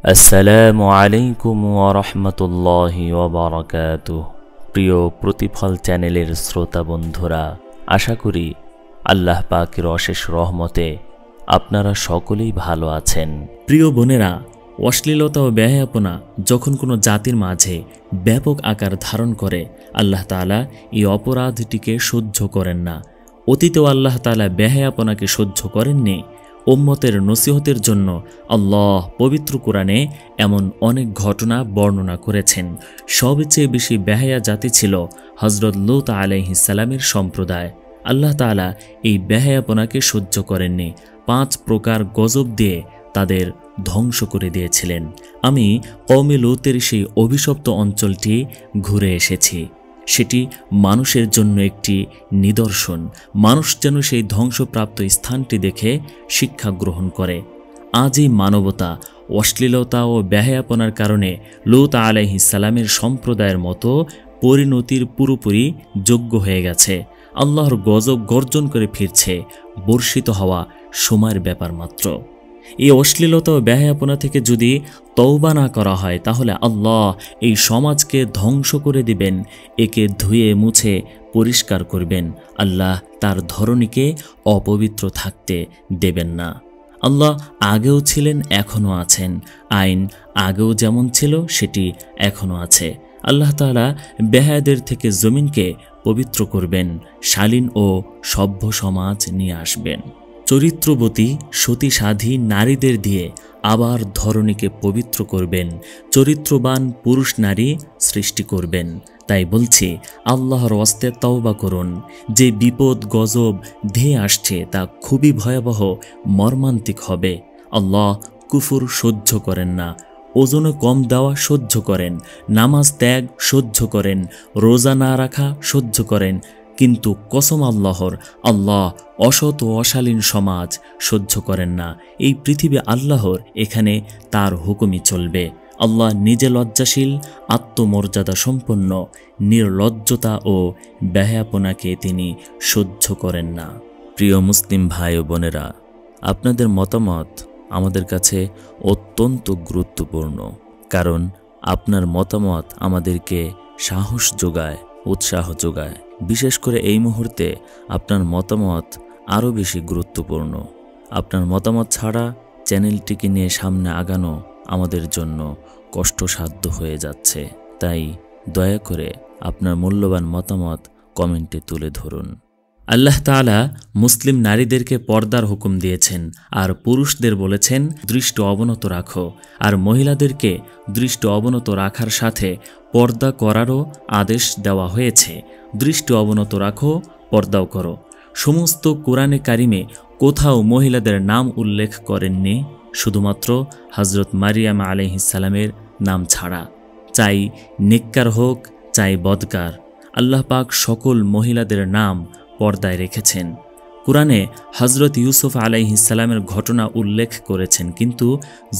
আসসালামু আলাইকুম ওয়া রাহমাতুল্লাহি ওয়া বারাকাতুহু। প্রিয় প্রতিফল চ্যানেলের শ্রোতা বন্ধুরা, আশা করি আল্লাহ পাকের অশেষ রহমতে আপনারা সকলেই ভালো আছেন। প্রিয় বোনেরা, অশ্লীলতা ও বেহায়াপনা যখন কোনো জাতির মাঝে ব্যাপক আকার ধারণ করে, আল্লাহ তাআলা এই অপরাধটিকে সহ্য করেন না। অতীতেও আল্লাহ তাআলা বেহায়াপনাকে সহ্য করেননি। উম্মতের নসিহতের জন্য আল্লাহ পবিত্র কোরআনে এমন অনেক ঘটনা বর্ণনা করেছেন। সবচেয়ে বেশি বেহায়া জাতি ছিল হযরত লূত আলাইহিস সালামের সম্প্রদায়। আল্লাহ তাআলা এই বেহায়াপনাকে সহ্য করেননি। 5 প্রকার গজব দিয়ে তাদের ধ্বংস করে দিয়েছিলেন। আমি কওমে লূতের সেই অভিশপ্ত অঞ্চলটি ঘুরে এসেছি। সেটি মানুষের জন্য একটি নিদর্শন। মানুষ যেন সেই ধ্বংসপ্রাপ্ত স্থানটি দেখে শিক্ষা গ্রহণ করে। আজ এই মানবতা অশ্লীলতা ও বেহায়াপনার কারণে লূত আলাইহিস সালামের সম্প্রদায়ের মতো পরিণতির পুরোপুরি যোগ্য হয়ে গেছে। আল্লাহর গজব গর্জন করে ফিরছে। বর্ষিত হওয়া সময়ের ব্যাপার মাত্র। এই অশ্লীলতা ও বেহায়াপনা থেকে যদি তওবা না করা হয়, তাহলে আল্লাহ এই সমাজকে ধ্বংস করে দিবেন। একে ধুয়ে মুছে পরিষ্কার করবেন। আল্লাহ তার ধরণীকে অপবিত্র থাকতে দেবেন না। আল্লাহ আগেও ছিলেন, এখনও আছেন। আইন আগেও যেমন ছিল সেটি এখনও আছে। আল্লাহ তাআলা বেহায়াদের থেকে জমিনকে পবিত্র করবেন, শালীন ও সভ্য সমাজ নিয়ে আসবেন। চরিত্রবতী সতী সাধী নারীদের দিয়ে আবার ধরণীকে পবিত্র করবেন। চরিত্রবান পুরুষ নারী সৃষ্টি করবেন। তাই বলছি, আল্লাহর ওয়াস্তে তওবা করুন। যে বিপদ গজব ধেয়ে আসছে তা খুবই ভয়াবহ, মর্মান্তিক হবে। আল্লাহ কুফর সহ্য করেন না। ওজনে কম দেওয়া সহ্য করেন, নামাজ ত্যাগ সহ্য করেন, রোজা না রাখা সহ্য করেন, কিন্তু কসম আল্লাহর, আল্লাহ অসৎ ও অশালীন সমাজ সহ্য করেন না। এই পৃথিবী আল্লাহর, এখানে তার হুকুমই চলবে। আল্লাহ নিজে লজ্জাশীল, আত্মমর্যাদা সম্পন্ন। নির্লজ্জতা ও বেহায়াপনাকে তিনি সহ্য করেন না। প্রিয় মুসলিম ভাই ও বোনেরা, আপনাদের মতামত আমাদের কাছে অত্যন্ত গুরুত্বপূর্ণ। কারণ আপনার মতামত আমাদেরকে সাহস যোগায়, উৎসাহ যোগায়। বিশেষ করে এই মুহূর্তে আপনার মতামত আরও বেশি গুরুত্বপূর্ণ। আপনার মতামত ছাড়া চ্যানেলটিকে নিয়ে সামনে আগানো আমাদের জন্য কষ্টসাধ্য হয়ে যাচ্ছে। তাই দয়া করে আপনার মূল্যবান মতামত কমেন্টে তুলে ধরুন। আল্লাহ তাআলা মুসলিম নারীদেরকে পর্দার হুকুম দিয়েছেন, আর পুরুষদের বলেছেন দৃষ্টি অবনত রাখো। আর মহিলাদেরকে দৃষ্টি অবনত রাখার সাথে পর্দা করারও আদেশ দেওয়া হয়েছে। দৃষ্টি অবনত রাখো, পর্দাও করো। সমস্ত কোরআনে কারিমে কোথাও মহিলাদের নাম উল্লেখ করেননি, শুধুমাত্র হযরত মারিয়াম আলাইহিস সালামের নাম ছাড়া। চাই নেককার হোক, চাই বদকার, আল্লাহ পাক সকল মহিলাদের নাম পর্দায় রেখেছেন। কোরআনে হযরত ইউসুফ আলাইহিস সালামের ঘটনা উল্লেখ করেছেন, কিন্তু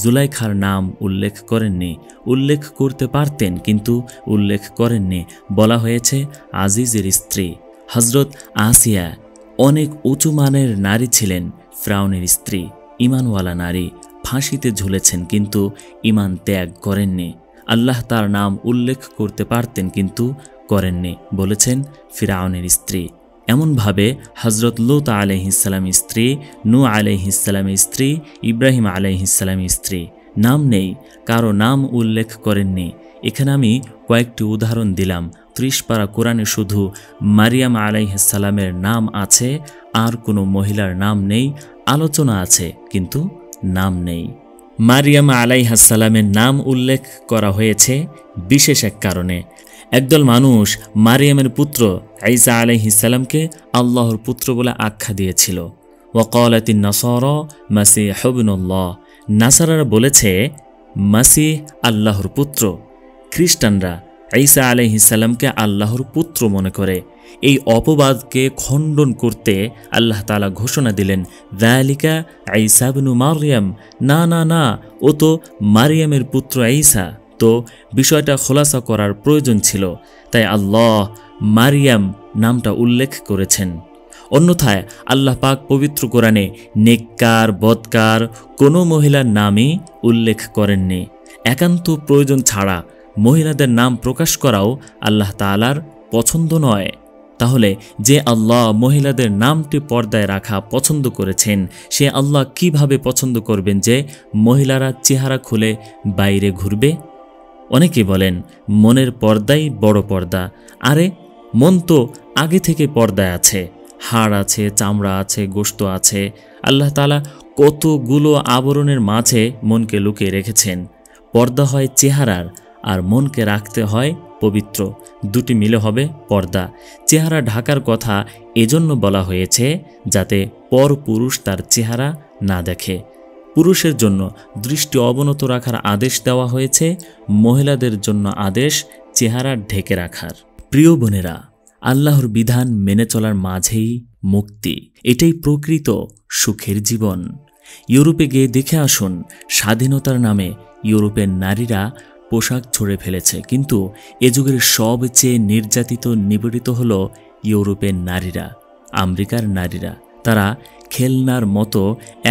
জুলাইখার নাম উল্লেখ করেননি। উল্লেখ করতে পারতেন, কিন্তু উল্লেখ করেননি। বলা হয়েছে আজিজের স্ত্রী। হযরত আসিয়া অনেক উঁচু মানের নারী ছিলেন, ফিরআউনের স্ত্রী, ঈমানওয়ালা নারী, ফাঁসিতে ঝুলেছেন, কিন্তু ঈমান ত্যাগ করেননি। আল্লাহ তার নাম উল্লেখ করতে পারতেন, কিন্তু করেননি। বলেছেন ফিরআউনের স্ত্রী। এমনভাবে হযরত লূত আলাইহিস সালামের স্ত্রী, নূহ আলাইহিস সালামের স্ত্রী, ইব্রাহিম আলাইহিস সালামের স্ত্রী, নাম নেই, কারো নাম উল্লেখ করেননি। এখানে আমি কয়েকটি উদাহরণ দিলাম। 30 পারা কোরআনে শুধু মারিয়াম আলাইহিস সালামের নাম আছে, আর কোনো মহিলার নাম নেই। আলোচনা আছে, কিন্তু নাম নেই। মারিয়াম আলাইহিস সালামের নাম উল্লেখ করা হয়েছে বিশেষ এক কারণে। একদল মানুষ মারিয়ামের পুত্র ঈসা আলাইহিস সালামকে আল্লাহর পুত্র বলে আখ্যা দিয়েছিল। ওয়াকালাতিন নাসারা মাসীহ ইবনুল্লাহ, নাসারারা বলেছে মাসীহ আল্লাহর পুত্র। খ্রিস্টানরা ঈসা আলাইহিস সালামকে আল্লাহর পুত্র মনে করে। এই অপবাদকে খণ্ডন করতে আল্লাহ তাআলা ঘোষণা দিলেন, যালিকা ঈসা ইবনু মারইয়াম, না না না, ও তো মারিয়ামের পুত্র ঈসা। তো বিষয়টা খোলাসা করার প্রয়োজন ছিল, তাই আল্লাহ মারিয়াম নামটা উল্লেখ করেছেন। অন্যথায় আল্লাহ পাক পবিত্র কোরআনে নেককার বদকার কোনো মহিলার নামই উল্লেখ করেননি। একান্ত প্রয়োজন ছাড়া মহিলাদের নাম প্রকাশ করাও আল্লাহ তাআলার পছন্দ নয়। তাহলে যে আল্লাহ মহিলাদের নামটি পর্দায় রাখা পছন্দ করেছেন, সে আল্লাহ কিভাবে পছন্দ করবেন যে মহিলারা চেহারা খুলে বাইরে ঘুরবে? অনেকে বলেন মনের পর্দাই বড় পর্দা। আরে মন তো আগে থেকে পর্দায় আছে, হাড় আছে, চামড়া আছে, গোশত আছে। আল্লাহ তাআলা কতগুলো আবরণের মাঝে মনকে লুকিয়ে রেখেছেন। পর্দা হয় চেহারার, আর মনকে রাখতে হয় পবিত্র। দুটি মিলে হবে পর্দা। চেহারা ঢাকার কথা এজন্য বলা হয়েছে যাতে পরপুরুষ তার চেহারা না দেখে। পুরুষের জন্য দৃষ্টি অবনত রাখার আদেশ দেওয়া হয়েছে, মহিলাদের জন্য আদেশ চেহারা ঢেকে রাখার। প্রিয় বোনেরা, আল্লাহর বিধান মেনে চলার মাঝেই মুক্তি। এটাই প্রকৃত সুখের জীবন। ইউরোপে গিয়ে দেখে আসুন, স্বাধীনতার নামে ইউরোপের নারীরা পোশাক ছড়ে ফেলেছে, কিন্তু এ যুগের সবচেয়ে নির্যাতিত নিপীড়িত হল ইউরোপের নারীরা, আমেরিকার নারীরা। তারা খেলনার মতো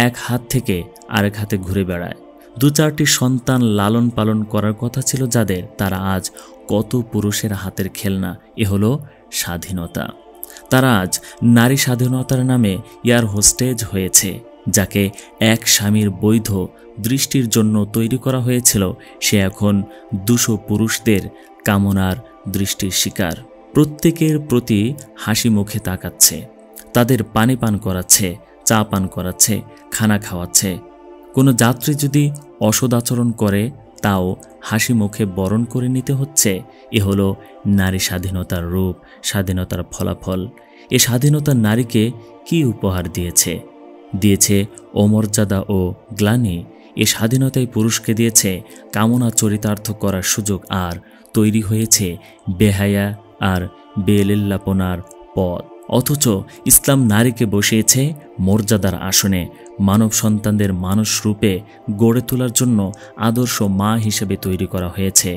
এক হাত থেকে আরেক হাতে ঘুরে বেড়ায়। 2-4টি সন্তান লালন পালন করার কথা ছিল যাদের, তারা আজ কত পুরুষের হাতের খেলনা। এ হলো স্বাধীনতা। তারা আজ নারী স্বাধীনতার নামে এয়ার হোস্টেজ হয়েছে। যাকে এক স্বামীর বৈধ দৃষ্টির জন্য তৈরি করা হয়েছিল, সে এখন 200 পুরুষদের কামনার দৃষ্টির শিকার। প্রত্যেকের প্রতি হাসি মুখে তাকাচ্ছে, তাদের পানি পান করাচ্ছে, চা পান করাচ্ছে, খানা খাওয়াচ্ছে। কোনো যাত্রী যদি অসদাচরণ করে তাও হাসি মুখে বরণ করে নিতে হচ্ছে। এ হলো নারী স্বাধীনতার রূপ, স্বাধীনতার ফলাফল। এ স্বাধীনতা নারীকে কি উপহার দিয়েছে? দিয়েছে অমর্যাদা ও গ্লানি। এ স্বাধীনতাই পুরুষকে দিয়েছে কামনা চরিতার্থ করার সুযোগ, আর তৈরি হয়েছে বেহায়া আর বেলিল্লাপনার পথ। অথচ ইসলাম নারীকে বসিয়েছে মর্যাদার আসনে, মানব সন্তানদের মানুষ রূপে গড়ে তোলার জন্য আদর্শ মা হিসেবে তৈরি করা হয়েছে।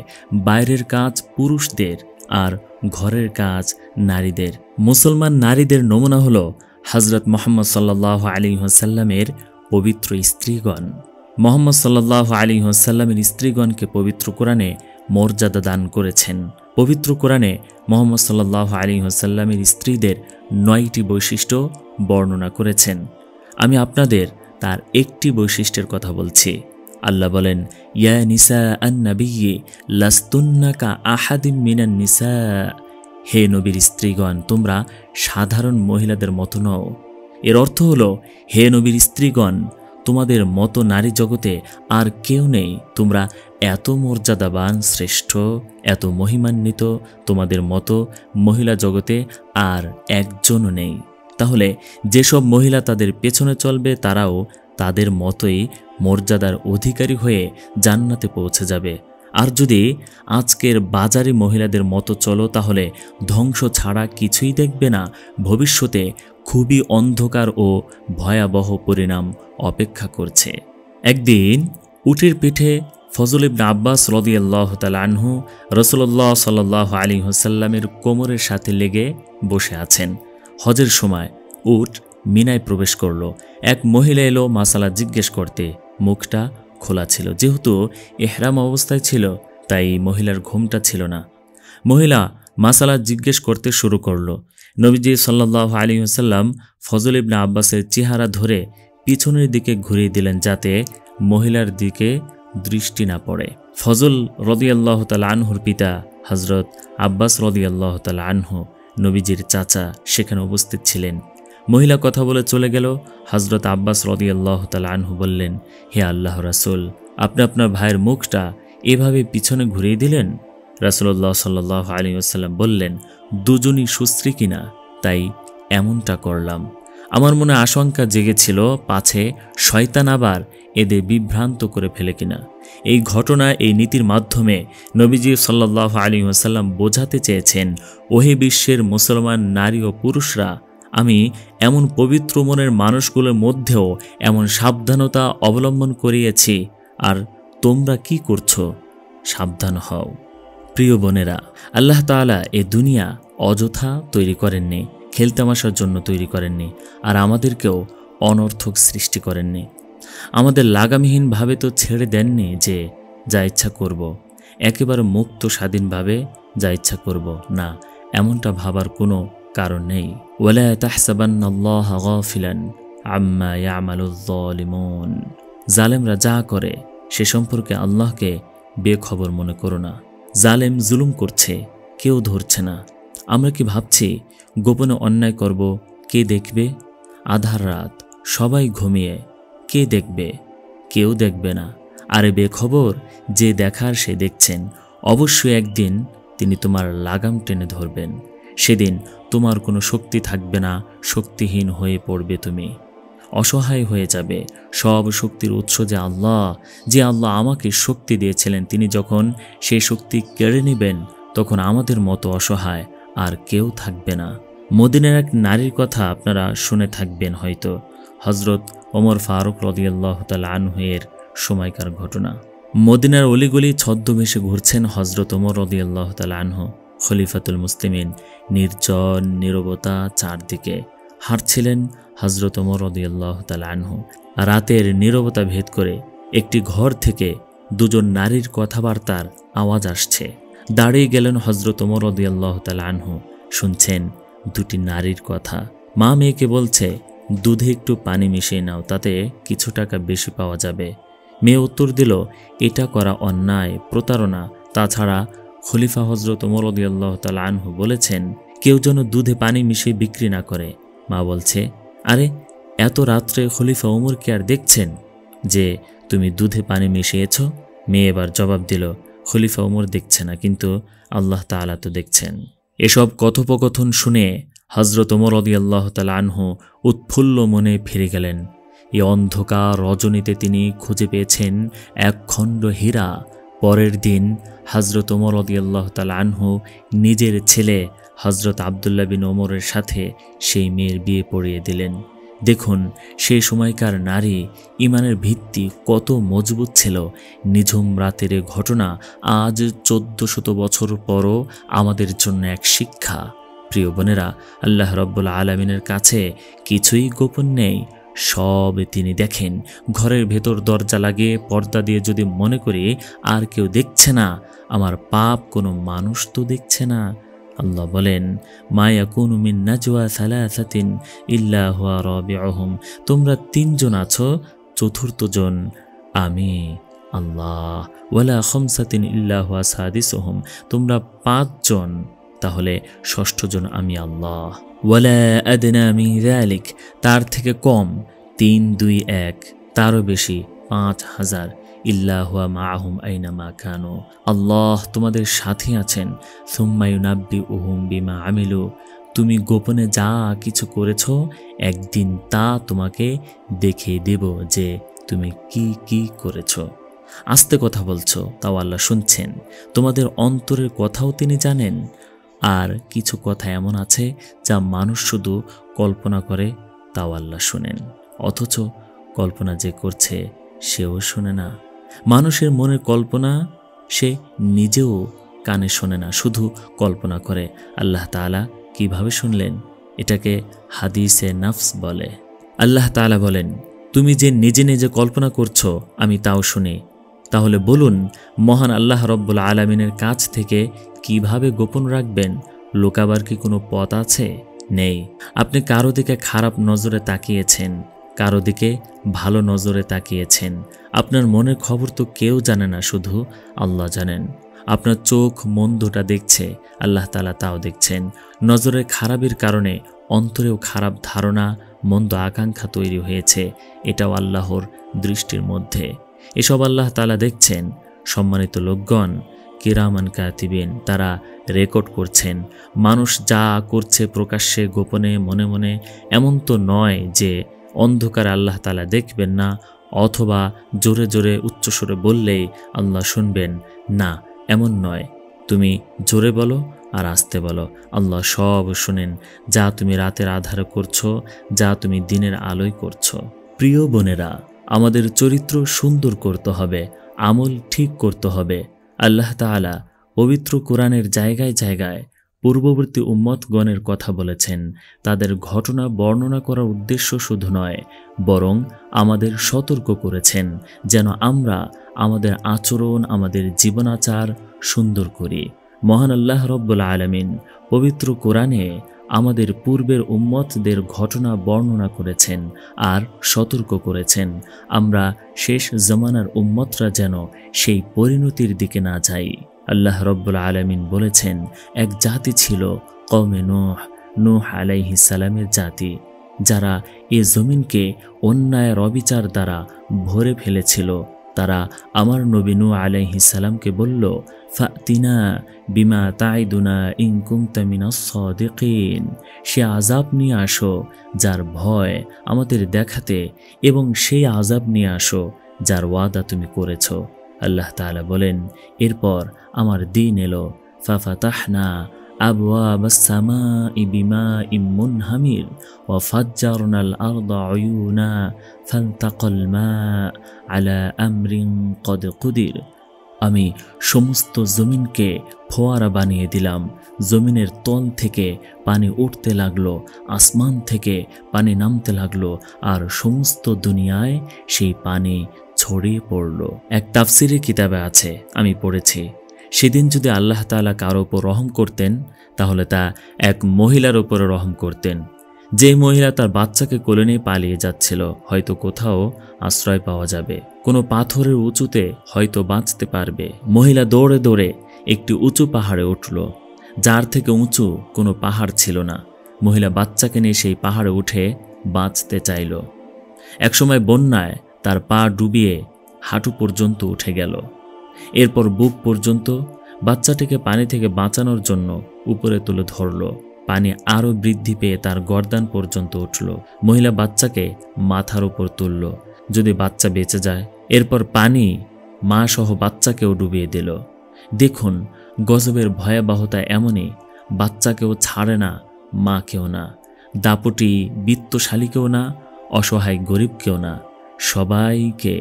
বাইরের কাজ পুরুষদের আর ঘরের কাজ নারীদের। মুসলমান নারীদের নমুনা হলো হযরত মুহাম্মদ সাল্লাল্লাহু আলাইহি ওয়াসাল্লামের পবিত্র স্ত্রীগণ। মুহাম্মদ সাল্লাল্লাহু আলাইহি ওয়াসাল্লামের স্ত্রীগণকে পবিত্র কোরআনে মর্যাদা দান করেছেন। পবিত্র কোরআনে মুহাম্মদ সাল্লাল্লাহু আলাইহি ওয়াসাল্লামের স্ত্রীদের 9টি বৈশিষ্ট্য বর্ণনা করেছেন। আমি আপনাদের তার একটি বৈশিষ্ট্যের কথা বলছি। আল্লাহ বলেন, ইয়া নিসা আন-নাবিয়্যি লাস্তুন্না কা আহাদিম মিনান নিসা। হে নবীর স্ত্রীগণ, তোমরা সাধারণ মহিলাদের মতো নও। এর অর্থ হলো, হে নবীর স্ত্রীগণ, তোমাদের মতো নারী জগতে আর কেউ নেই। তোমরা এত মর্যাদাবান, শ্রেষ্ঠ, এত মহিমান্বিত, তোমাদের মতো মহিলা জগতে আর একজনও নেই। তাহলে যেসব মহিলা তাদের পেছনে চলবে তারাও তাদের মতোই মর্যাদার অধিকারী হয়ে জান্নাতে পৌঁছে যাবে। আর যদি আজকের বাজারি মহিলাদের মতো চলো তাহলে ধ্বংস ছাড়া কিছুই দেখবে না। ভবিষ্যতে খুবই অন্ধকার ও ভয়াবহ পরিণাম অপেক্ষা করছে। একদিন উটের পিঠে ফজল ইবনে আব্বাস রাদিয়াল্লাহু তাআলা আনহু রাসূলুল্লাহ সাল্লাল্লাহু আলাইহি ওয়াসাল্লামের কোমরের সাথে লেগে বসে আছেন। হজের সময় উট মিনায় প্রবেশ করল। এক মহিলা এলো মাসালা জিজ্ঞেস করতে। মুখটা খোলা ছিল, যেহেতু ইহরাম অবস্থায় ছিল তাই মহিলার ঘুমটা ছিল না। মহিলা মাসালা জিজ্ঞেস করতে শুরু করল। নবীজি সাল্লাল্লাহু আলাইহি ওয়াসাল্লাম ফজল ইবনে আব্বাসের চেহারা ধরে পিছনের দিকে ঘুরিয়ে দিলেন যাতে মহিলার দিকে দৃষ্টি না পড়ে। ফজল রাদিয়াল্লাহু তাআলা আনহুর পিতা হযরত আব্বাস রাদিয়াল্লাহু তাআলা আনহু, নবীজির চাচা, সেখানে উপস্থিত ছিলেন। মহিলা কথা বলে চলে গেল। হযরত আব্বাস রাদিয়াল্লাহু তাআলা আনহু বললেন, হে আল্লাহর রাসূল, আপনি আপনার ভাইয়ের মুখটা এভাবে পিছনে ঘুরিয়ে দিলেন? রাসূলুল্লাহ সাল্লাল্লাহু আলাইহি ওয়াসাল্লাম বললেন, দুজনই সুশ্রী কিনা, তাই এমনটা করলাম। আমার মনে আশঙ্কা জেগেছিল পাছে শয়তান আবার এদের বিভ্রান্ত করে ফেলে কিনা। এই ঘটনা, এই নীতির মাধ্যমে নবীজি সাল্লাল্লাহু আলাইহি ওয়াসাল্লাম বোঝাতে চেয়েছেন, ওহে বিশ্বের মুসলমান নারী ও পুরুষরা, আমি এমন পবিত্র মনের মানুষগুলোর মধ্যেও এমন সাবধানতা অবলম্বন করিয়েছি, আর তোমরা কি করছো? সাবধান হও। প্রিয় বোনেরা, আল্লাহ তাআলা এ দুনিয়া অযথা তৈরি করেননি, খেলতামাশার জন্য তৈরি করেননি, আর আমাদেরকেও অনর্থক সৃষ্টি করেননি। আমাদের লাগামহীনভাবে তো ছেড়ে দেননি যে যা ইচ্ছা করব, একেবারে মুক্ত স্বাধীনভাবে যা ইচ্ছা করব, না, এমনটা ভাবার কোনো কারণ নেই। ওয়ালা তাহসাবান্নাল্লাহা গাফিলান আম্মা ইয়ামালুয যালিমুন, জালেমরা যা করে সে সম্পর্কে আল্লাহকে বেখবর মনে করো না। জালেম জুলুম করছে, কেউ ধরছে না। আমরা কি ভাবছি গোপনে অন্যায় করব, কে দেখবে? আধার রাত, সবাই ঘুমিয়ে, কে দেখবে? কেউ দেখবে না। আরে বেখবর, যে দেখার সে দেখছেন। অবশ্যই একদিন তিনি তোমার লাগাম টেনে ধরবেন। সেদিন তোমার কোনো শক্তি থাকবে না, শক্তিহীন হয়ে পড়বে তুমি, অসহায় হয়ে যাবে। সব শক্তির উৎস যে আল্লাহ, যে আল্লাহ আমাকে শক্তি দিয়েছিলেন, তিনি যখন সেই শক্তি কেড়ে নেবেন তখন আমাদের মতো অসহায় আর কেউ থাকবে না। মদিনার এক নারীর কথা আপনারা শুনে থাকবেন হয়তো, হজরত ওমর ফারুক রাদিয়াল্লাহু তাআলা আনহু এর সময়কার ঘটনা। মদিনার অলিগলি ছদ্মবেশে ঘুরছেন হজরত ওমর রাদিয়াল্লাহু তাআলা আনহু, খলিফাতুল মুসলিমিন। নির্জন নীরবতা চারদিকে। হাঁটছিলেন হজরত ওমর রাদিয়াল্লাহু তাআলা আনহু। রাতের নীরবতা ভেদ করে একটি ঘর থেকে দুজন নারীর কথাবার্তার আওয়াজ আসছে। দাঁড়িয়ে গেলেন হজরত ওমর রাদিয়াল্লাহু তাআলা আনহু। শুনছেন দুটি নারীর কথা। মা মেয়েকে বলছে, দুধে একটু পানি মিশিয়ে নাও, তাতে কিছু টাকা বেশি পাওয়া যাবে। মেয়ে উত্তর দিল, এটা করা অন্যায়, প্রতারণা। তাছাড়া খলিফা হজরত ওমর রাদিয়াল্লাহু তাআলা আনহু বলেছেন, কেউ যেন দুধে পানি মিশিয়ে বিক্রি না করে। মা বলছে, আরে এত রাত্রে খলিফা ওমরকে আর দেখছেন যে তুমি দুধে পানি মিশিয়েছ? মেয়ে এবার জবাব দিল, খলিফা ওমর দেখছে না, কিন্তু আল্লাহ তাআলা তো দেখছেন। এসব কথোপকথন শুনে হজরত ওমর রাদিয়াল্লাহু তাআলা আনহু উৎফুল্ল মনে ফিরে গেলেন। এই অন্ধকার রজনীতে তিনি খুঁজে পেয়েছেন এক খণ্ড হীরা। পরের দিন হজরত ওমর রাদিয়াল্লাহু তাআলা আনহু নিজের ছেলে হজরত আবদুল্লাহ বিন ওমরের সাথে সেই মেয়ের বিয়ে পড়িয়ে দিলেন। দেখুন সেই সময়কার নারী ইমানের ভিত্তি কত মজবুত ছিল। নিঝুম রাতের ঘটনা আজ 1400 বছর পরও আমাদের জন্য এক শিক্ষা। প্রিয় বোনেরা, আল্লাহ রাব্বুল আলামিনের কাছে কিছুই গোপন নেই, সব তিনি দেখেন। ঘরের ভেতর দরজা লাগিয়ে পর্দা দিয়ে যদি মনে করি আর কেউ দেখছে না, আমার পাপ কোনো মানুষ তো দেখছে না। আল্লাহ বলেন, মা ইয়াকুনু মিন নাজওয়া সালাসাতিন ইল্লা হুয়া রাবিউহুম, তোমরা তিনজন আছো, চতুর্থ জন আমি আল্লাহ। ওয়ালা খামসাতিন ইল্লা হুয়া সাদিসুহুম, তোমরা পাঁচজন, তাহলে ষষ্ঠ জন আমি আল্লাহ। ওয়ালা আদনা মিন যালিক, তার থেকে কম 3, 2, 1, তারও বেশি 5000। ইল্লা হুয়া মাআহুম আইনামা কানু, আল্লাহ তোমাদের সাথে আছেন। সুম্মা ইউনাব্বিউহুম বিমা আমিলু, তুমি গোপনে যা কিছু করেছ একদিন তা তোমাকে দেখিয়ে দেব যে তুমি কি কি করেছ। আস্তে কথা বলছো, তাও আল্লাহ শুনছেন। তোমাদের অন্তরের কথাও তিনি জানেন। আর কিছু কথা এমন আছে যা মানুষ শুধু কল্পনা করে, তাও আল্লাহ শুনেন। অথচ কল্পনা যে করছে সেও শুনে না। মানুষের মনের কল্পনা সে নিজেও কানে শোনে না, শুধু কল্পনা করে। আল্লাহ তাআলা কিভাবে শুনলেন? এটাকে হাদিসে নফস বলে। আল্লাহ তাআলা বলেন, তুমি যে নিজে নিজে কল্পনা করছো আমি তাও শুনি। তাহলে বলুন, মহান আল্লাহ রব্বুল আলামিনের কাছ থেকে কিভাবে গোপন রাখবেন? লুকাবার কি কোনো পথ আছে? নেই। আপনি কারো দিকে খারাপ নজরে তাকিয়েছেন, কারো দিকে ভালো নজরে তাকিয়েছেন। আপনার মনের খবর তো কেউ জানে না, শুধু আল্লাহ জানেন। আপনার চোখ মন্দটা দেখছে, আল্লাহ তাআলা তাও দেখছেন। নজরের খারাপের কারণে অন্তরেও খারাপ ধারণা, মন্দ আকাঙ্ক্ষা তৈরি হয়েছে, এটাও আল্লাহর দৃষ্টির মধ্যে। এসব আল্লাহ তাআলা দেখছেন। সম্মানিত লোকগণ, কিরামান কাতিবিন, তারা রেকর্ড করছেন। মানুষ যা করছে প্রকাশ্যে, গোপনে, মনে মনে, এমন তো নয় যে অন্ধকার আল্লাহ তাআলা দেখবেন না, অথবা জোরে জোরে উচ্চস্বরে বললেই আল্লাহ শুনবেন না, এমন নয়। তুমি জোরে বলো আর আস্তে বলো, আল্লাহ সব শুনেন। যা তুমি রাতের আধারে করছো, যা তুমি দিনের আলোয় করছো। প্রিয় বোনেরা, আমাদের চরিত্র সুন্দর করতে হবে, আমল ঠিক করতে হবে। আল্লাহ তাআলা পবিত্র কোরআনের জায়গায় জায়গায় পূর্ববর্তী উম্মতগণের কথা বলেছেন। তাদের ঘটনা বর্ণনা করার উদ্দেশ্য শুধু নয়, বরং আমাদের সতর্ক করেছেন যেন আমরা আমাদের আচরণ, আমাদের জীবনাচার সুন্দর করি। মহান আল্লাহ রব্বুল আলামিন পবিত্র কোরআনে আমাদের পূর্বের উম্মতদের ঘটনা বর্ণনা করেছেন আর সতর্ক করেছেন আমরা শেষ জামানার উম্মতরা যেন সেই পরিণতির দিকে না যাই। আল্লাহ রব্বুল আলামিন বলেছেন, এক জাতি ছিল কওমে নূহ আলাইহিস সালামের জাতি, যারা এ জমিনকে অন্যায়ের অবিচার দ্বারা ভরে ফেলেছিল। তারা আমার নবী নূহ আলাইহিস সালামকে বলল, ফাতিনা বিমা তাইদুনা ইন কুনতা মিনাস সাদিকিন, সে আযাব নিয়ে আসো যার ভয় আমাদের দেখাতে, এবং সেই আযাব নিয়ে আসো যার ওয়াদা তুমি করেছ। আল্লাহ তাআলা বলেন, এরপর আমার দিন এলো, ফাফাতাহনা আবওয়াবাস সামাই বিমাইম মুনহামির ওয়া ফাজ্জারনাল আরদা উয়ুনা ফালতাকাল মা আলা আমরিন কদ কুদির। আমি সমস্ত জমিনকে ফোয়ারা বানিয়ে দিলাম। জমিনের তল থেকে পানি উঠতে লাগলো, আসমান থেকে পানি নামতে লাগলো, আর সমস্ত দুনিয়ায় সেই পানি ছড়িয়ে পড়ল। এক তাফসিরের কিতাবে আছে, আমি পড়েছি, সেদিন যদি আল্লাহ তাআলা কারো উপর রহম করতেন তাহলে তা এক মহিলার উপরে রহম করতেন, যে মহিলা তার বাচ্চাকে কোলে নিয়ে পালিয়ে যাচ্ছিল। হয়তো কোথাও আশ্রয় পাওয়া যাবে, কোনো পাথরের উঁচুতে হয়তো বাঁচতে পারবে। মহিলা দৌড়ে দৌড়ে একটি উঁচু পাহাড়ে উঠল, যার থেকে উঁচু কোনো পাহাড় ছিল না। মহিলা বাচ্চাকে নিয়ে সেই পাহাড়ে উঠে বাঁচতে চাইল। একসময় বন্যায় তার পা ডুবিয়ে হাঁটু পর্যন্ত উঠে গেল, এরপর বুক পর্যন্ত। বাচ্চাটিকে পানি থেকে বাঁচানোর জন্য উপরে তুলে ধরল। পানি আরও বৃদ্ধি পেয়ে তার গর্দান পর্যন্ত উঠল। মহিলা বাচ্চাকে মাথার উপর তুলল, যদি বাচ্চা বেঁচে যায়। এরপর পানি মা সহ বাচ্চাকেও ডুবিয়ে দিল। দেখুন, গজবের ভয়াবহতা এমনই, বাচ্চাকেও ছাড়ে না, মাকেও না, দাপটি বিত্তশালীকেও না, অসহায় গরিবকেও না, সবাইকে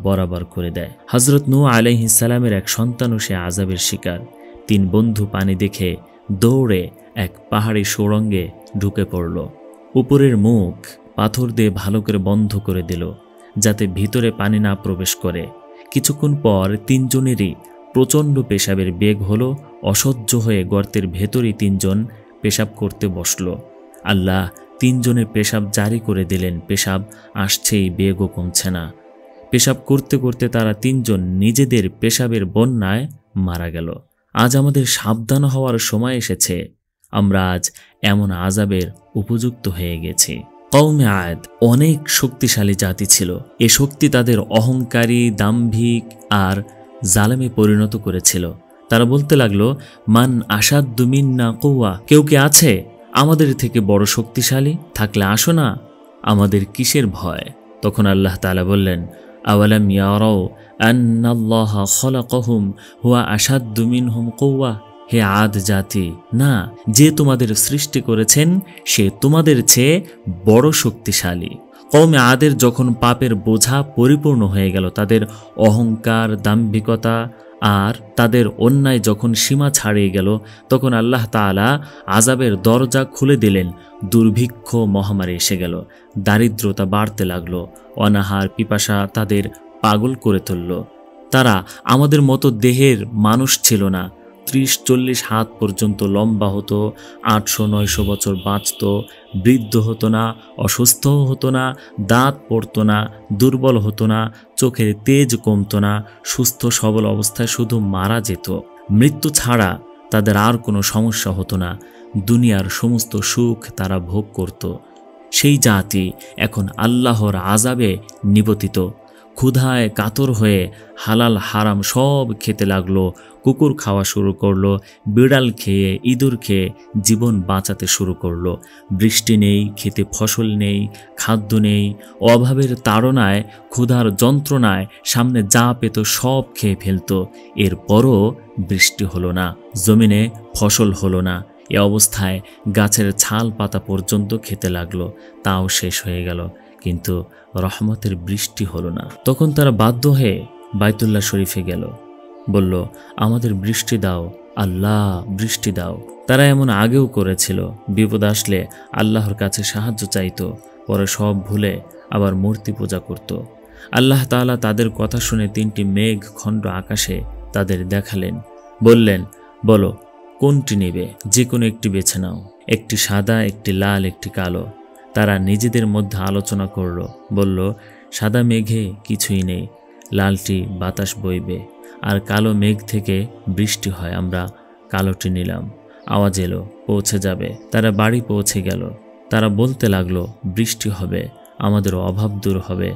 বরাবর করে দেয়। হযরত নূহ আলাইহিস সালামের এক সন্তানও সে আযাবের শিকার। 3 বন্ধু পানি দেখে দৌড়ে এক পাহাড়ি সুড়ঙ্গে ঢুকে পড়ল। উপরের মুখ পাথর দিয়ে ভালো করে বন্ধ করে দিল, যাতে ভিতরে পানি না প্রবেশ করে। কিছুক্ষণ পর 3 জনেরই প্রচণ্ড পেশাবের বেগ হলো। অসহ্য হয়ে গর্তের ভেতরই 3 জন পেশাব করতে বসল। আল্লাহ 3 জনের পেশাব জারি করে দিলেন। পেশাব আসছেই, বেগও কমছে না। পেশাব করতে করতে তারা 3 জন নিজেদের পেশাবের বন্যায় মারা গেল। আজ আমাদের সাবধান হওয়ার সময় এসেছে। আমরা আজ এমন আযাবের উপযুক্ত হয়ে গেছি। কওমে আদ অনেক শক্তিশালী জাতি ছিল। এ শক্তি তাদের অহংকারী, দাম্ভিক আর জালেমে পরিণত করেছিল। তারা বলতে লাগলো, মান আশাদ্দু মিন্না কুওয়া, কেউ কি আছে আমাদের থেকে বড় শক্তিশালী? থাকলে আসো না, আমাদের কিসের ভয়? তখন আল্লাহ তাআলা বললেন, আওয়ালাম ইয়ারাও আন্নাল্লাহা খালাকাহুম হুয়া আশাদ্দু মিনহুম কুওয়া। হে আদ জাতি, না, যে তোমাদের সৃষ্টি করেছেন সে তোমাদের চেয়ে বড় শক্তিশালী। কওমে আদের যখন পাপের বোঝা পরিপূর্ণ হয়ে গেল, তাদের অহংকার, দাম্ভিকতা আর তাদের অন্যায় যখন সীমা ছাড়িয়ে গেল, তখন আল্লাহ তাআলা আযাবের দরজা খুলে দিলেন। দুর্ভিক্ষ মহামারী এসে গেল, দারিদ্রতা বাড়তে লাগলো, অনাহার পিপাসা তাদের পাগল করে তুলল। তারা আমাদের মতো দেহের মানুষ ছিল না। 30-40 হাত পর্যন্ত লম্বা হতো, 800-900 বছর বাঁচত, বৃদ্ধ হতো না, অসুস্থও হতো না, দাঁত পড়তো না, দুর্বল হতো না, চোখের তেজ কমতো না, সুস্থ সবল অবস্থায় শুধু মারা যেত। মৃত্যু ছাড়া তাদের আর কোনো সমস্যা হতো না। দুনিয়ার সমস্ত সুখ তারা ভোগ করত। সেই জাতি এখন আল্লাহর আযাবে নিপতিত। ক্ষুধায় কাতর হয়ে হালাল হারাম সব খেতে লাগলো। কুকুর খাওয়া শুরু করলো, বিড়াল খেয়ে, ইঁদুর খেয়ে জীবন বাঁচাতে শুরু করলো। বৃষ্টি নেই, খেতে ফসল নেই, খাদ্য নেই, অভাবের তাড়নায়, ক্ষুধার যন্ত্রণায় সামনে যা পেত সব খেয়ে ফেলত। এরপরও বৃষ্টি হলো না, জমিনে ফসল হলো না। এ অবস্থায় গাছের ছাল পাতা পর্যন্ত খেতে লাগলো, তাও শেষ হয়ে গেল, কিন্তু রহমতের বৃষ্টি হলো না। তখন তারা বাধ্য হয়ে বাইতুল্লাহ শরীফে গেল, বলল, আমাদের বৃষ্টি দাও, আল্লাহ বৃষ্টি দাও। তারা এমন আগেও করেছিল, বিপদ আসলে আল্লাহর কাছে সাহায্য চাইত, পরে সব ভুলে আবার মূর্তি পূজা করত। আল্লাহ তাআলা তাদের কথা শুনে 3টি মেঘ খণ্ড আকাশে তাদের দেখালেন, বললেন, বলো কোনটি নেবে, যে কোনো একটি বেছে নাও, একটি সাদা, একটি লাল, একটি কালো। তারা নিজেদের মধ্যে আলোচনা করল, বলল, সাদা মেঘে কিছুই নেই, লালটি বাতাস বইবে, আর কালো মেঘ থেকে বৃষ্টি হয়, আমরা কালোটি নিলাম। আওয়াজ এলো, পৌঁছে যাবে। তারা বাড়ি পৌঁছে গেল। তারা বলতে লাগলো, বৃষ্টি হবে, আমাদের অভাব দূর হবে,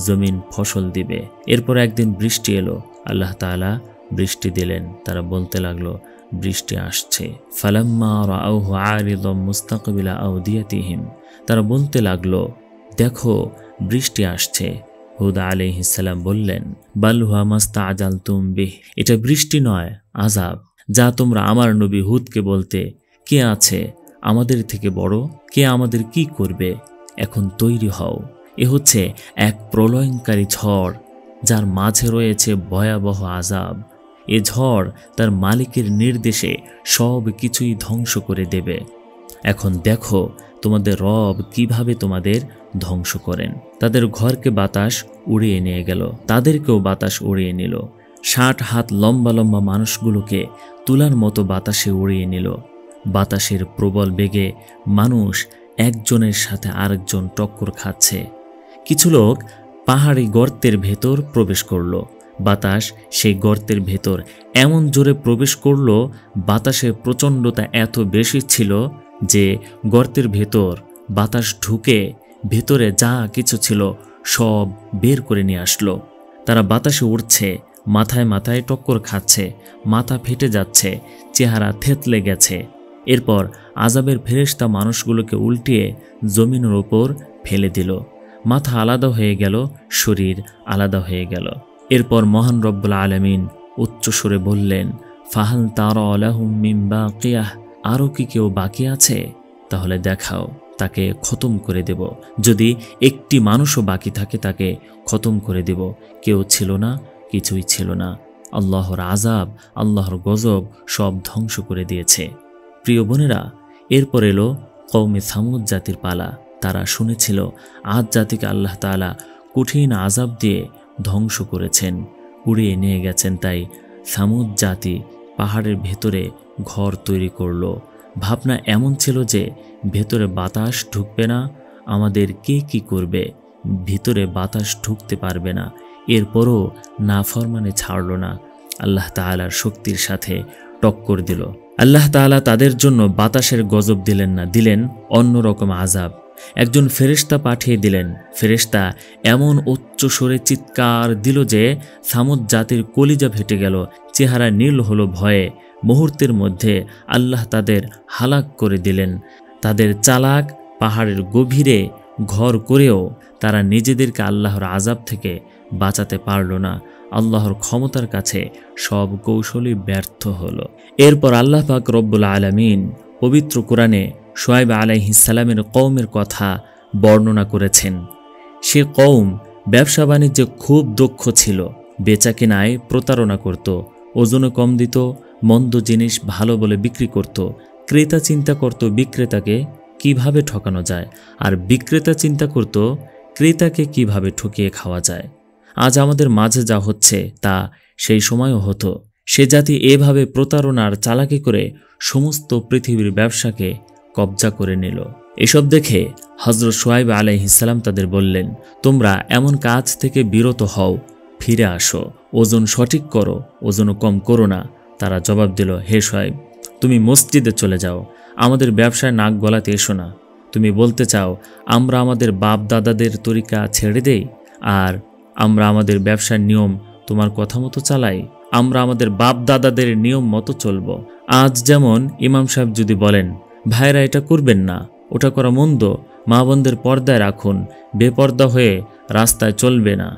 জমিন ফসল দিবে। এরপর একদিন বৃষ্টি এলো, আল্লাহ তাআলা বৃষ্টি দিলেন। তারা বলতে লাগলো, বৃষ্টি আসছে। ফালাম্মা রাআউহু আরিদাম মুস্তাকবিলা আওদিয়াতিহিম, তারা বলতে লাগলো, দেখো বৃষ্টি আসছে। হুদ আলাইহিস সালাম বললেন, বাল হুয়া মাস্তাআজালতুম বিহ, এটা বৃষ্টি নয়, আযাব, যা তোমরা আমার নবী হুদকে বলতে, কে আছে আমাদের থেকে বড়, কে আমাদের কি করবে, এখন তৈরি হও। এ হচ্ছে এক প্রলয়ঙ্কারী ঝড়, যার মাঝে রয়েছে ভয়াবহ আযাব। এ ঝড় তার মালিকের নির্দেশে সব কিছুই ধ্বংস করে দেবে। এখন দেখো তোমাদের রব কিভাবে তোমাদের ধ্বংস করেন। তাদের ঘরকে বাতাস উড়িয়ে নিয়ে গেল, তাদেরকেও বাতাস উড়িয়ে নিল। 60 হাত লম্বা লম্বা মানুষগুলোকে তুলার মতো বাতাসে উড়িয়ে নিল। বাতাসের প্রবল বেগে মানুষ একজনের সাথে আরেকজন টক্কর খাচ্ছে। কিছু লোক পাহাড়ি গর্তের ভেতর প্রবেশ করল। বাতাস সেই গর্তের ভেতর এমন জোরে প্রবেশ করল, বাতাসের প্রচণ্ডতা এত বেশি ছিল যে গর্তের ভেতর বাতাস ঢুকে ভেতরে যা কিছু ছিল সব বের করে নিয়ে আসলো। তারা বাতাসে উড়ছে, মাথায় মাথায় টক্কর খাচ্ছে, মাথা ফেটে যাচ্ছে, চেহারা থেতলে গেছে। এরপর আযাবের ফেরেশতা মানুষগুলোকে উল্টিয়ে জমিনের ওপর ফেলে দিল। মাথা আলাদা হয়ে গেল, শরীর আলাদা হয়ে গেল। এরপর মহান রব্বুল আলামিন উচ্চ সুরে বললেন, ফাহাল তারা লাহুম মিন বাকিয়াহ, আরও কি কেউ বাকি আছে? তাহলে দেখাও, তাকে খতম করে দেব। যদি একটি মানুষও বাকি থাকে তাকে খতম করে দেব। কেউ ছিল না, কিছুই ছিল না। আল্লাহর আযাব, আল্লাহর গজব সব ধ্বংস করে দিয়েছে। প্রিয় বোনেরা, এরপর এলো কওমে সামুদ জাতির পালা। তারা শুনেছিল আদ জাতিকে আল্লাহ তাআলা কঠিন আযাব দিয়ে ধ্বংস করেছেন, উড়িয়ে নিয়ে গেছেন। তাই সামুদ জাতি পাহাড়ের ভেতরে ঘর তৈরি করল। ভাবনা এমন ছিল যে ভেতরে বাতাস ঢুকবে না, আমাদের কে কি করবে, ভিতরে বাতাস ঢুকতে পারবে না। এরপরও নাফরমানে ছাড়ল না, আল্লাহ তাআলার শক্তির সাথে টক্কর দিল। আল্লাহ তাআলা তাদের জন্য বাতাসের গজব দিলেন না, দিলেন অন্যরকম আযাব। একজন ফেরেশতা পাঠিয়ে দিলেন। ফেরেশতা এমন উচ্চ স্বরে চিৎকার দিল যে সামুদ জাতির কলিজা ফেটে গেল, চেহারা নীল হলো ভয়ে। মুহূর্তের মধ্যে আল্লাহ তাদের হালাক করে দিলেন। তাদের চালাক পাহাড়ের গভীরে ঘর করেও তারা নিজেদেরকে আল্লাহর আযাব থেকে বাঁচাতে পারল না। আল্লাহর ক্ষমতার কাছে সব কৌশলই ব্যর্থ হলো। এরপর আল্লাহ পাক রব্বুল আলামিন পবিত্র কোরআনে শুআয়ব আলাইহিস সালামের কওমের কথা বর্ণনা করেছেন। সে কওম ব্যবসা বাণিজ্যে খুব দক্ষ ছিল, বেচাকেনায় প্রতারণা করত, ওজনে কম দিত, মন্দ জিনিস ভালো বলে বিক্রি করত। ক্রেতা চিন্তা করত বিক্রেতাকে কিভাবে ঠকানো যায়, আর বিক্রেতা চিন্তা করত ক্রেতাকে কিভাবে ঠকিয়ে খাওয়া যায়। আজ আমাদের মাঝে যা হচ্ছে তা সেই সময়ও হতো। সে জাতি এভাবে প্রতারণার চালাকি করে সমস্ত পৃথিবীর ব্যবসাকে কবজা করে নিল। এসব দেখে হযরত শুআয়ব আলাইহিস সালাম তাদের বললেন, তোমরা এমন কাজ থেকে বিরত হও, ফিরে আসো, ওজন সঠিক করো, ওজন কম করো না। তারা জবাব দিল, হে শুআয়ব, তুমি মসজিদে চলে যাও, আমাদের ব্যবসায় নাক গলাতে এসো না। তুমি বলতে চাও আমরা আমাদের বাপ দাদাদের তরিকা ছেড়ে দেই, আর আমরা আমাদের ব্যবসার নিয়ম তোমার কথা মতো চালাই? আমরা আমাদের বাপ দাদাদের নিয়ম মতো চলব। আজ যেমন ইমাম সাহেব যদি বলেন, ভাইরা এটা করবেন না, ওটা করা মন্দ, মা বোনদের পর্দায় রাখুন, বেপর্দা হয়ে রাস্তায় চলবে না,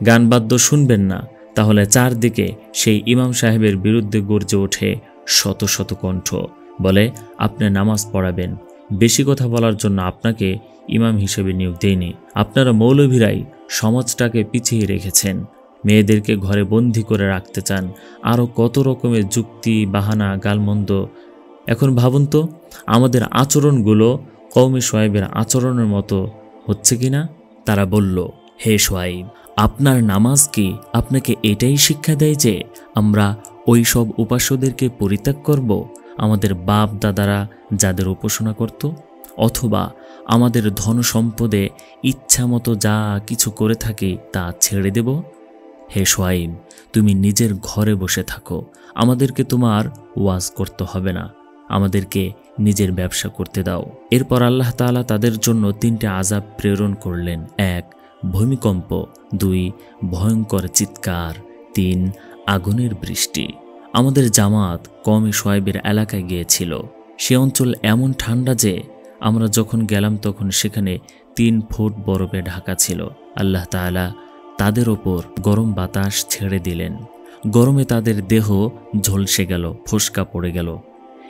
গান বাদ্য শুনবেন না, তাহলে চারদিকে সেই ইমাম সাহেবের বিরুদ্ধে গর্জে ওঠে শত শত কণ্ঠ। বলে, আপনি নামাজ পড়াবেন, বেশি কথা বলার জন্য আপনাকে ইমাম হিসেবে নিয়োগ দেয়নি। আপনারা মৌলভীরাই সমাজটাকে পিছিয়ে রেখেছেন, মেয়েদেরকে ঘরে বন্দি করে রাখতে চান, আরও কত রকমের যুক্তি বাহানা গালমন্দ এখন ভাবুন তো আমাদের আচরণগুলো কওমে শুআয়বের আচরণের মতো হচ্ছে কিনা। তারা বলল, হে শুআয়ব, আপনার নামাজ কি আপনাকে এটাই শিক্ষা দেয় যে আমরা ওই সব উপাস্যদেরকে পরিত্যাগ করব, আমাদের বাপ দাদারা যাদের উপাসনা করত, অথবা আমাদের ধন সম্পদে ইচ্ছা মতো যা কিছু করে থাকি তা ছেড়ে দেব? হে শুআয়ব, তুমি নিজের ঘরে বসে থাকো, আমাদেরকে তোমার ওয়াজ করতে হবে না, আমাদেরকে নিজের ব্যবসা করতে দাও। এরপর আল্লাহ তাআলা তাদের জন্য 3টে আযাব প্রেরণ করলেন। 1, ভূমিকম্প, 2, ভয়ঙ্কর চিৎকার, 3, আগুনের বৃষ্টি। আমাদের জামাত কওমে শুআয়বের এলাকায় গিয়েছিল। সে অঞ্চল এমন ঠান্ডা যে আমরা যখন গেলাম তখন সেখানে 3 ফুট বরফে ঢাকা ছিল। আল্লাহ তাআলা তাদের ওপর গরম বাতাস ছেড়ে দিলেন। গরমে তাদের দেহ ঝলসে গেল, ফোস্কা পড়ে গেল।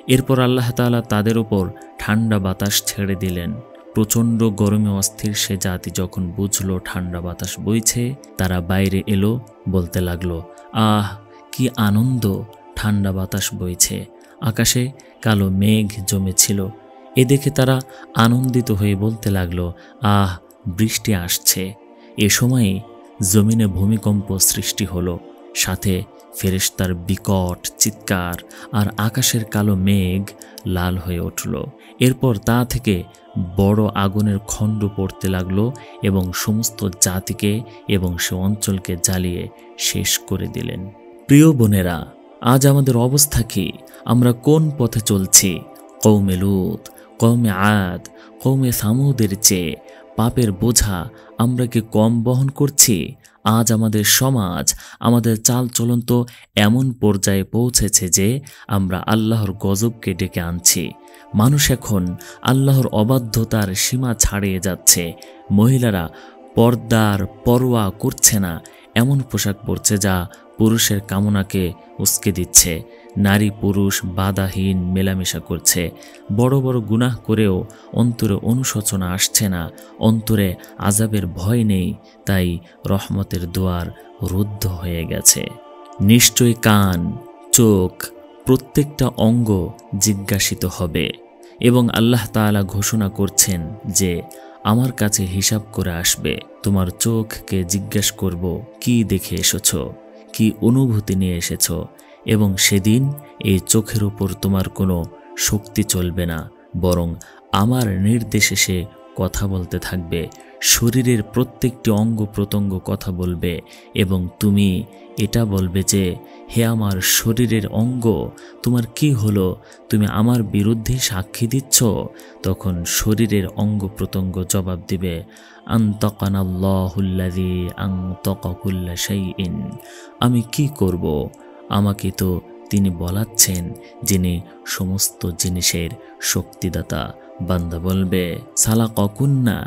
এরপর আল্লাহ তাআলা তাদের ওপর ঠান্ডা বাতাস ছেড়ে দিলেন। প্রচণ্ড গরমে অস্থির সে জাতি যখন বুঝল ঠান্ডা বাতাস বইছে, তারা বাইরে এলো, বলতে লাগলো, আহ কি আনন্দ, ঠান্ডা বাতাস বইছে। আকাশে কালো মেঘ জমেছিল। এ দেখে তারা আনন্দিত হয়ে বলতে লাগলো, আহ বৃষ্টি আসছে। এ সময়ে জমিনে ভূমিকম্প সৃষ্টি হলো, সাথে ফেরেশতার বিকট চিৎকার, আর আকাশের কালো মেঘ লাল হয়ে উঠল। এরপর তা থেকে বড় আগুনের খণ্ড পড়তে লাগলো এবং সমস্ত জাতিকে এবং সে অঞ্চলকে জ্বালিয়ে শেষ করে দিলেন। প্রিয় বোনেরা, আজ আমাদের অবস্থা কি? আমরা কোন পথে চলছি? কওমে লূত, কওমে আদ, কওমে সামুদের চেয়ে পাপের বোঝা আমরা কি কম বহন করছি? আজ আমাদের সমাজ, আমাদের চালচলন তো এমন পর্যায়ে পৌঁছেছে যে আমরা আল্লাহর গজবকে ডেকে আনছি। মানুষ এখন আল্লাহর অবাধ্যতার সীমা ছাড়িয়ে যাচ্ছে। মহিলারা পর্দার পরোয়া করছে না, এমন পোশাক পরছে যা পুরুষের কামনাকে উস্কে দিচ্ছে। নারী পুরুষ বাধাহীন মেলামেশা করছে। বড় বড় গুনাহ করেও অন্তরে অনুশোচনা আসছে না, অন্তরে আযাবের ভয় নেই, তাই রহমতের দুয়ার রুদ্ধ হয়ে গেছে। নিশ্চয়ই কান, চোখ, প্রত্যেকটা অঙ্গ জিজ্ঞাসিত হবে এবং আল্লাহ তাআলা ঘোষণা করছেন যে আমার কাছে হিসাব করে আসবে। তোমার চোখকে জিজ্ঞেস করব, কি দেখে এসেছো, কি অনুভূতি নিয়ে এসেছো, এবং সেদিন এই চোখের উপর তোমার কোনো শক্তি চলবে না, বরং আমার নির্দেশে সে কথা বলতে থাকবে। শরীরের প্রত্যেকটি অঙ্গ প্রত্যঙ্গ কথা বলবে এবং তুমি এটা বলবে যে, হে আমার শরীরের অঙ্গ, তোমার কি হলো? তুমি আমার বিরুদ্ধে সাক্ষী দিচ্ছ। তখন শরীরের অঙ্গ প্রত্যঙ্গ জবাব দিবে, আনতাকানাল্লাহুল্লাযী আনতাকা কুল্লা শাইইন। আমি কি করব? আমাকে তো তিনি বলাচ্ছেন, যিনি সমস্ত জিনিসের শক্তিদাতা। বান্দা বলবে, সালাকাকুন্না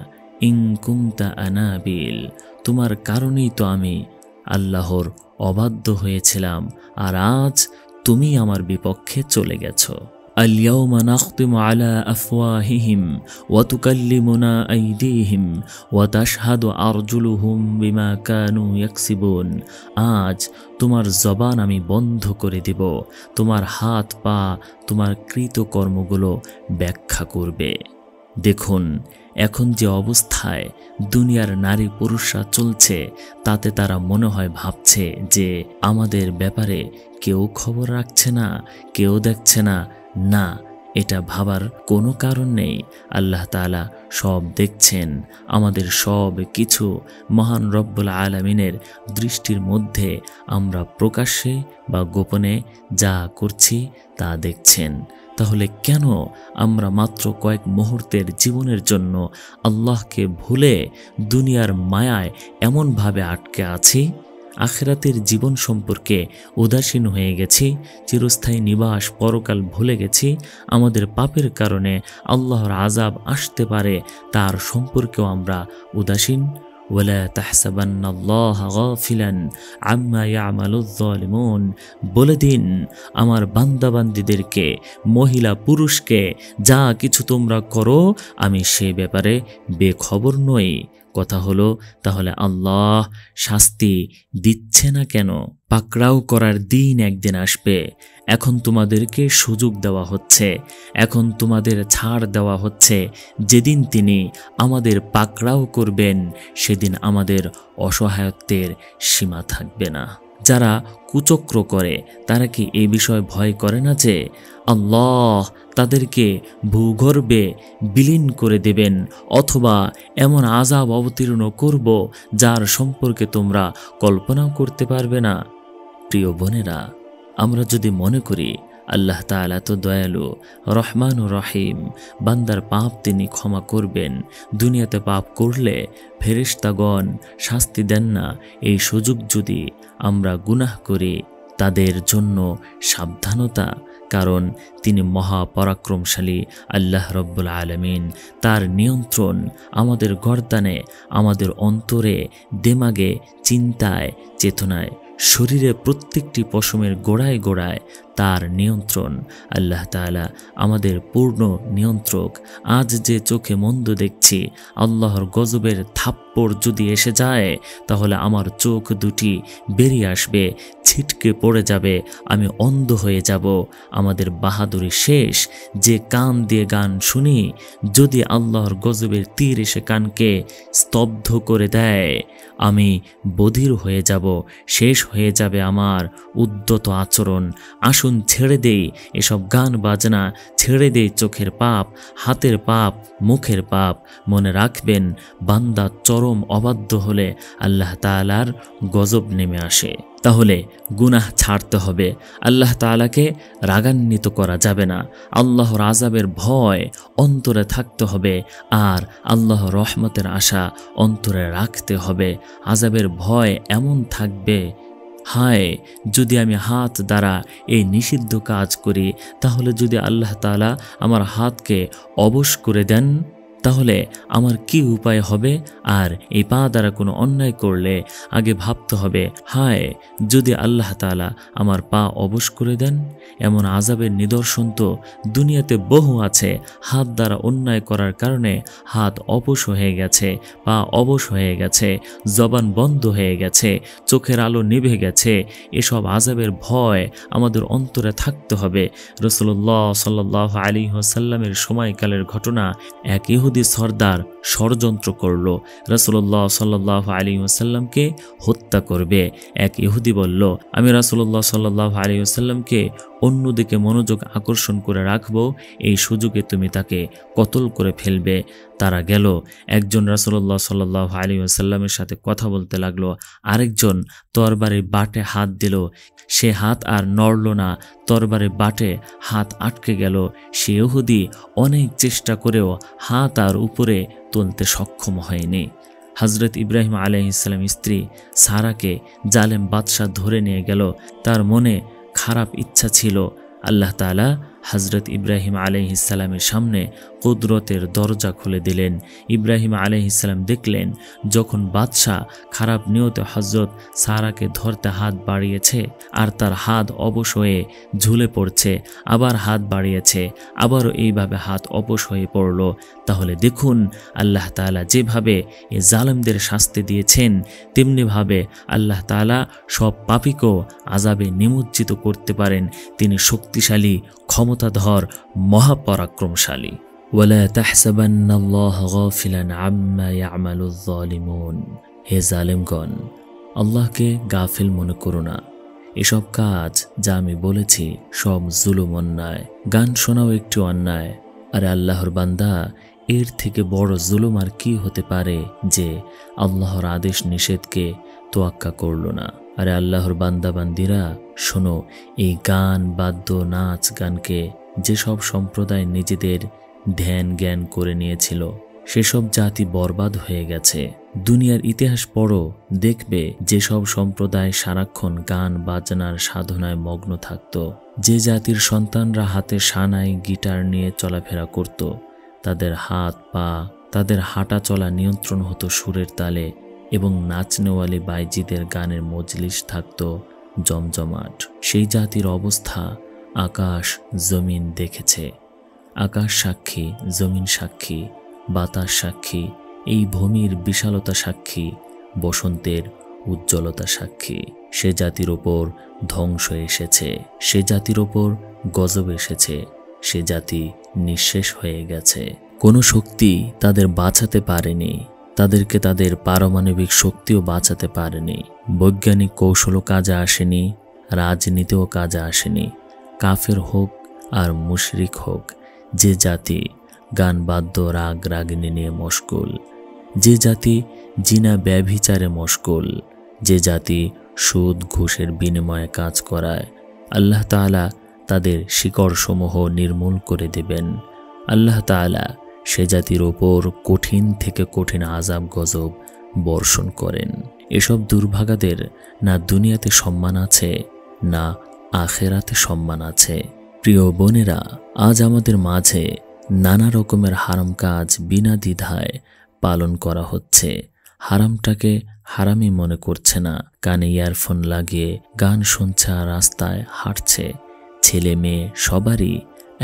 ইন কুনতা আনাবিল। তোমার কারণেই তো আমি আল্লাহর অবাধ্য হয়েছিলাম, আর আজ তুমি আমার বিপক্ষে চলে গেছো। আল-ইয়াওমা নাখতিমু আলা আফওয়াহিহিম ওয়া তুকাল্লিমুনা আইদিহিম ওয়া তাশহাদু আরজুলুহুম বিমা কানু ইয়াকসিবুন। আজ তোমার জবান আমি বন্ধ করে দেব, তোমার হাত পা তোমার কৃতকর্মগুলো ব্যাখ্যা করবে। দেখুন এখন যে অবস্থায় দুনিয়ার নারী পুরুষরা চলছে, তাতে তারা মনে হয় ভাবছে যে আমাদের ব্যাপারে কেউ খবর রাখছে না, কেউ দেখছে না। না, এটা ভাবার কোনো কারণ নেই। আল্লাহ তাআলা সব দেখছেন, আমাদের সব কিছু মহান রব্বুল আলামিনের দৃষ্টির মধ্যে আমরা প্রকাশ্যে বা গোপনে যা করছি তা দেখছেন। তাহলে কেন আমরা মাত্র কয়েক মুহূর্তের জীবনের জন্য আল্লাহকে ভুলে দুনিয়ার মায়ায় এমনভাবে আটকে আছি? আখিরাতের জীবন সম্পর্কে উদাসীন হয়ে গেছি, চিরস্থায়ী নিবাস পরকাল ভুলে গেছি। আমাদের পাপের কারণে আল্লাহর আযাব আসতে পারে, তার সম্পর্কেও আমরা উদাসীন। ওয়ালা তাহসাবান্নাল্লাহা গাফিলান আম্মা ইয়ামালুয যালিমুন। বলে দিন আমার বান্দাবান্দীদেরকে, মহিলা পুরুষকে, যা কিছু তোমরা করো আমি সে ব্যাপারে বেখবর নই। কথা হলো, তাহলে আল্লাহ শাস্তি দিচ্ছে না কেন? পাকড়াও করার দিন একদিন আসবে। এখন তোমাদেরকে সুযোগ দেওয়া হচ্ছে, এখন তোমাদের ছাড় দেওয়া হচ্ছে। যেদিন তিনি আমাদের পাকড়াও করবেন, সেদিন আমাদের অসহায়ত্বের সীমা থাকবে না। যারা কুচক্র করে তারা কি এই বিষয়ে ভয় করে না যে আল্লাহ তাদেরকে ভূগর্ভে বিলীন করে দেবেন, অথবা এমন আযাব অবতীর্ণ করব যার সম্পর্কে তোমরা কল্পনাও করতে পারবে না? প্রিয় বোনেরা, আমরা যদি মনে করি আল্লাহ তাআলা তো দয়ালু, রহমান ও রহিম, বান্দার পাপ তিনি ক্ষমা করবেন, দুনিয়াতে পাপ করলে ফেরেশতাগণ শাস্তি দেন না, এই সুযোগ যদি আমরা গুনাহ করি, তাদের জন্য সাবধানতা, কারণ তিনি মহাপরাক্রমশালী আল্লাহ রব্বুল আলামিন। তার নিয়ন্ত্রণ আমাদের গর্দানে, আমাদের অন্তরে, দেমাগে, চিন্তায়, চেতনায়, শরীরে প্রত্যেকটি পশমের গোড়ায় গোড়ায় তার নিয়ন্ত্রণ। আল্লাহ তাআলা আমাদের পূর্ণ নিয়ন্ত্রক। আজ যে চোখে মন্দ দেখছি, আল্লাহর গজবের থাপ্পড় যদি এসে যায়, তাহলে আমার চোখ দুটি বেরিয়ে আসবে, ছিটকে পড়ে যাবে, আমি অন্ধ হয়ে যাব। আমাদের বাহাদুরি শেষ। যে কান দিয়ে গান শুনি, যদি আল্লাহর গজবের তীর এসে কানকে স্তব্ধ করে দেয়, আমি বধির হয়ে যাব, শেষ হয়ে যাবে আমার উদ্যত আচরণ। আসুন ছেড়ে দেই এসব গান বাজনা, ছেড়ে দেই চোখের পাপ, হাতের পাপ, মুখের পাপ। মনে রাখবেন, বান্দা চরম অবাধ্য হলে আল্লাহ তাআলার গজব নেমে আসে। তাহলে গুনাহ ছাড়তে হবে, আল্লাহ তাআলাকে রাগান্বিত করা যাবে না, আল্লাহর আযাবের ভয় অন্তরে থাকতে হবে, আর আল্লাহর রহমতের আশা অন্তরে রাখতে হবে। আযাবের ভয় এমন থাকবে, হায় যদি আমি হাত দ্বারা এই নিষিদ্ধ কাজ করি, তাহলে যদি আল্লাহ তাআলা আমার হাতকে অবশ করে দেন, তাহলে আমার কি উপায় হবে? আর এই পা দ্বারা কোনো অন্যায় করলে আগে ভাবতে হবে, হায় যদি আল্লাহ তাআলা আমার পা অবশ করে দেন। এমন আযাবের নিদর্শন তো দুনিয়াতে বহু আছে। হাত দ্বারা অন্যায় করার কারণে হাত অবশ হয়ে গেছে, পা অবশ হয়ে গেছে, জবান বন্ধ হয়ে গেছে, চোখের আলো নিভে গেছে। এসব আযাবের ভয় আমাদের অন্তরে থাকতে হবে। রাসূলুল্লাহ সাল্লাল্লাহু আলাইহি ওয়াসাল্লামের সময়কালের ঘটনা। এক ইহুদি সর্দার ষড়যন্ত্র করল, রাসূলুল্লাহ সাল্লাল্লাহু আলাইহি ওয়াসাল্লামকে হত্যা করবে। এক ইহুদি বলল, আমি রাসূলুল্লাহ সাল্লাল্লাহু আলাইহি ওয়াসাল্লামকে অন্যদিকে মনোযোগ আকর্ষণ করে রাখবো, এই সুযোগে তুমি তাকে কতল করে ফেলবে। তারা গেল, একজন রাসূলুল্লাহ সাল্লাল্লাহু আলাইহি ওয়াসাল্লামের সাথে কথা বলতে লাগলো, আরেকজন তরবারির বাটে হাত দিল, সে হাত আর নড়ল না, তরবারির বাটে হাত আটকে গেল। সে ইহুদি অনেক চেষ্টা করেও হাত আর উপরে তুলতে সক্ষম হয়নি। হযরত ইব্রাহিম আলাইহিস সালাম স্ত্রী সারাকে জালেম বাদশাহ ধরে নিয়ে গেল। তার মনে খারাপ ইচ্ছা ছিল। আল্লাহ তাআলা হযরত ইব্রাহিম আলাইহিস সালামের সামনে কুদরতের দরজা খুলে দিলেন। ইব্রাহিম আলাইহিস সালাম দেখলেন, যখন বাদশাহ খারাপ নিয়তে হযরত সারাকে ধরতে হাত বাড়িয়েছে, আর তার হাত অবশ হয়ে ঝুলে পড়ছে, আবার হাত বাড়িয়েছে, আবারও এইভাবে হাত অবশ হয়ে পড়ল। তাহলে দেখুন, আল্লাহ তাআলা যেভাবে এই জালেমদের শাস্তি দিয়েছেন, তেমনিভাবে আল্লাহ তাআলা সব পাপীকেও আযাবে নিমজ্জিত করতে পারেন। তিনি শক্তিশালী, ক্ষমতাধর, মহাপরাক্রমশালী। ওয়ালা তাহসাবান্নাল্লাহা গাফিলান আম্মা ইয়ামালুয যালিমুন। হে জালেমগণ, আল্লাহকে গাফিল মনে করো না। এসব কাজ যা আমি বলেছি সব জুলুম, অন্যায়। গান শোনাও একটু অন্যায়। আরে আল্লাহর বান্দা, এর থেকে বড় জুলুম আর কি হতে পারে যে আল্লাহর আদেশ নিষেধকে তোয়াক্কা করল না। আরে আল্লাহর বান্দা বান্দিরা, শোনো, এই গান, বাদ্য, নাচ গানকে যেসব সম্প্রদায় নিজেদের ধ্যান জ্ঞান করে নিয়েছিল, সেসব জাতি বরবাদ হয়ে গেছে। দুনিয়ার ইতিহাস পড়ো, দেখবে যেসব সম্প্রদায় সারাক্ষণ গান বাজনার সাধনায় মগ্ন থাকত, যে জাতির সন্তানরা হাতে সানাই, গিটার নিয়ে চলাফেরা করত, তাদের হাত পা, তাদের হাঁটা চলা নিয়ন্ত্রণ হতো সুরের তালে, এবং নাচনেওয়ালি বাইজিদের গানের মজলিস থাকত জমজমাট। সেই জাতির অবস্থা আকাশ জমিন দেখেছে। আকাশ সাক্ষী, জমিন সাক্ষী, বাতাস সাক্ষী, এই ভূমির বিশালতা সাক্ষী, বসন্তের উজ্জ্বলতা সাক্ষী। সে জাতির ওপর ধ্বংস এসেছে, সে জাতির ওপর গজব এসেছে, সে জাতি নিঃশেষ হয়ে গেছে। কোনো শক্তি তাদের বাঁচাতে পারেনি, তাদেরকে তাদের পারমাণবিক শক্তিও বাঁচাতে পারেনি। বৈজ্ঞানিক কৌশলও কাজে আসেনি, রাজনীতিও কাজে আসেনি। কাফের হোক আর মুশরিক হোক, যে জাতি গান বাদ্য রাগ রাগিনী নিয়ে মশগুল, যে জাতি জিনা ব্যভিচারে মশগুল, যে জাতি সুদ ঘুষের বিনিময়ে কাজ করায়, আল্লাহ তাআলা তাদের শিকড়সমূহ নির্মূল করে দেবেন। আল্লাহ তাআলা সে জাতির ওপর কঠিন থেকে কঠিন আযাব গজব বর্ষণ করেন। এসব দুর্ভাগাদের না দুনিয়াতে সম্মান আছে, না আখেরাতে সম্মান আছে। প্রিয় বোনেরা, আজ আমাদের মাঝে নানা রকমের হারাম কাজ বিনা দ্বিধায় পালন করা হচ্ছে। হারামটাকে হারামই মনে করছে না, কানে ইয়ারফোন লাগিয়ে গান শুনছে আর রাস্তায় হাঁটছে। ছেলে মেয়ে সবারই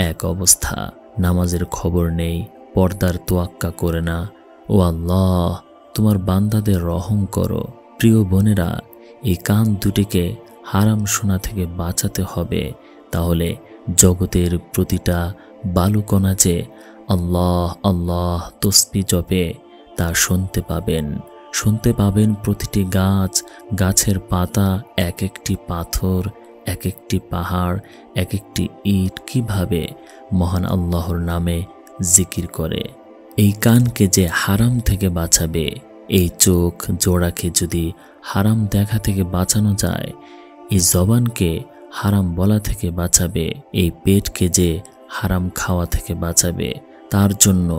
এক অবস্থা। নামাজের খবর নেই, পর্দার তোয়াক্কা করে না। ও আল্লাহ, তোমার বান্দাদের রহম করো। প্রিয় বোনেরা, এই কান দুটিকে হারাম শোনা থেকে বাঁচাতে হবে। তাহলে জগতের প্রতিটা বালুকণা যে আল্লাহ আল্লাহ তসবিহ জপে তা শুনতে পাবেন। শুনতে পাবেন প্রতিটি গাছ, গাছের পাতা, এক একটি পাথর, এক একটি পাহাড়, এক একটি ইট কিভাবে মহান আল্লাহর নামে জিকির করে। এই কানকে যে হারাম থেকে বাঁচাবে, এই চোখ জোড়াকে যদি হারাম দেখা থেকে বাঁচানো যায়, এই জবানকে হারাম বলা থেকে বাঁচাবে, এই পেটকে যে হারাম খাওয়া থেকে বাঁচাবে, তার জন্য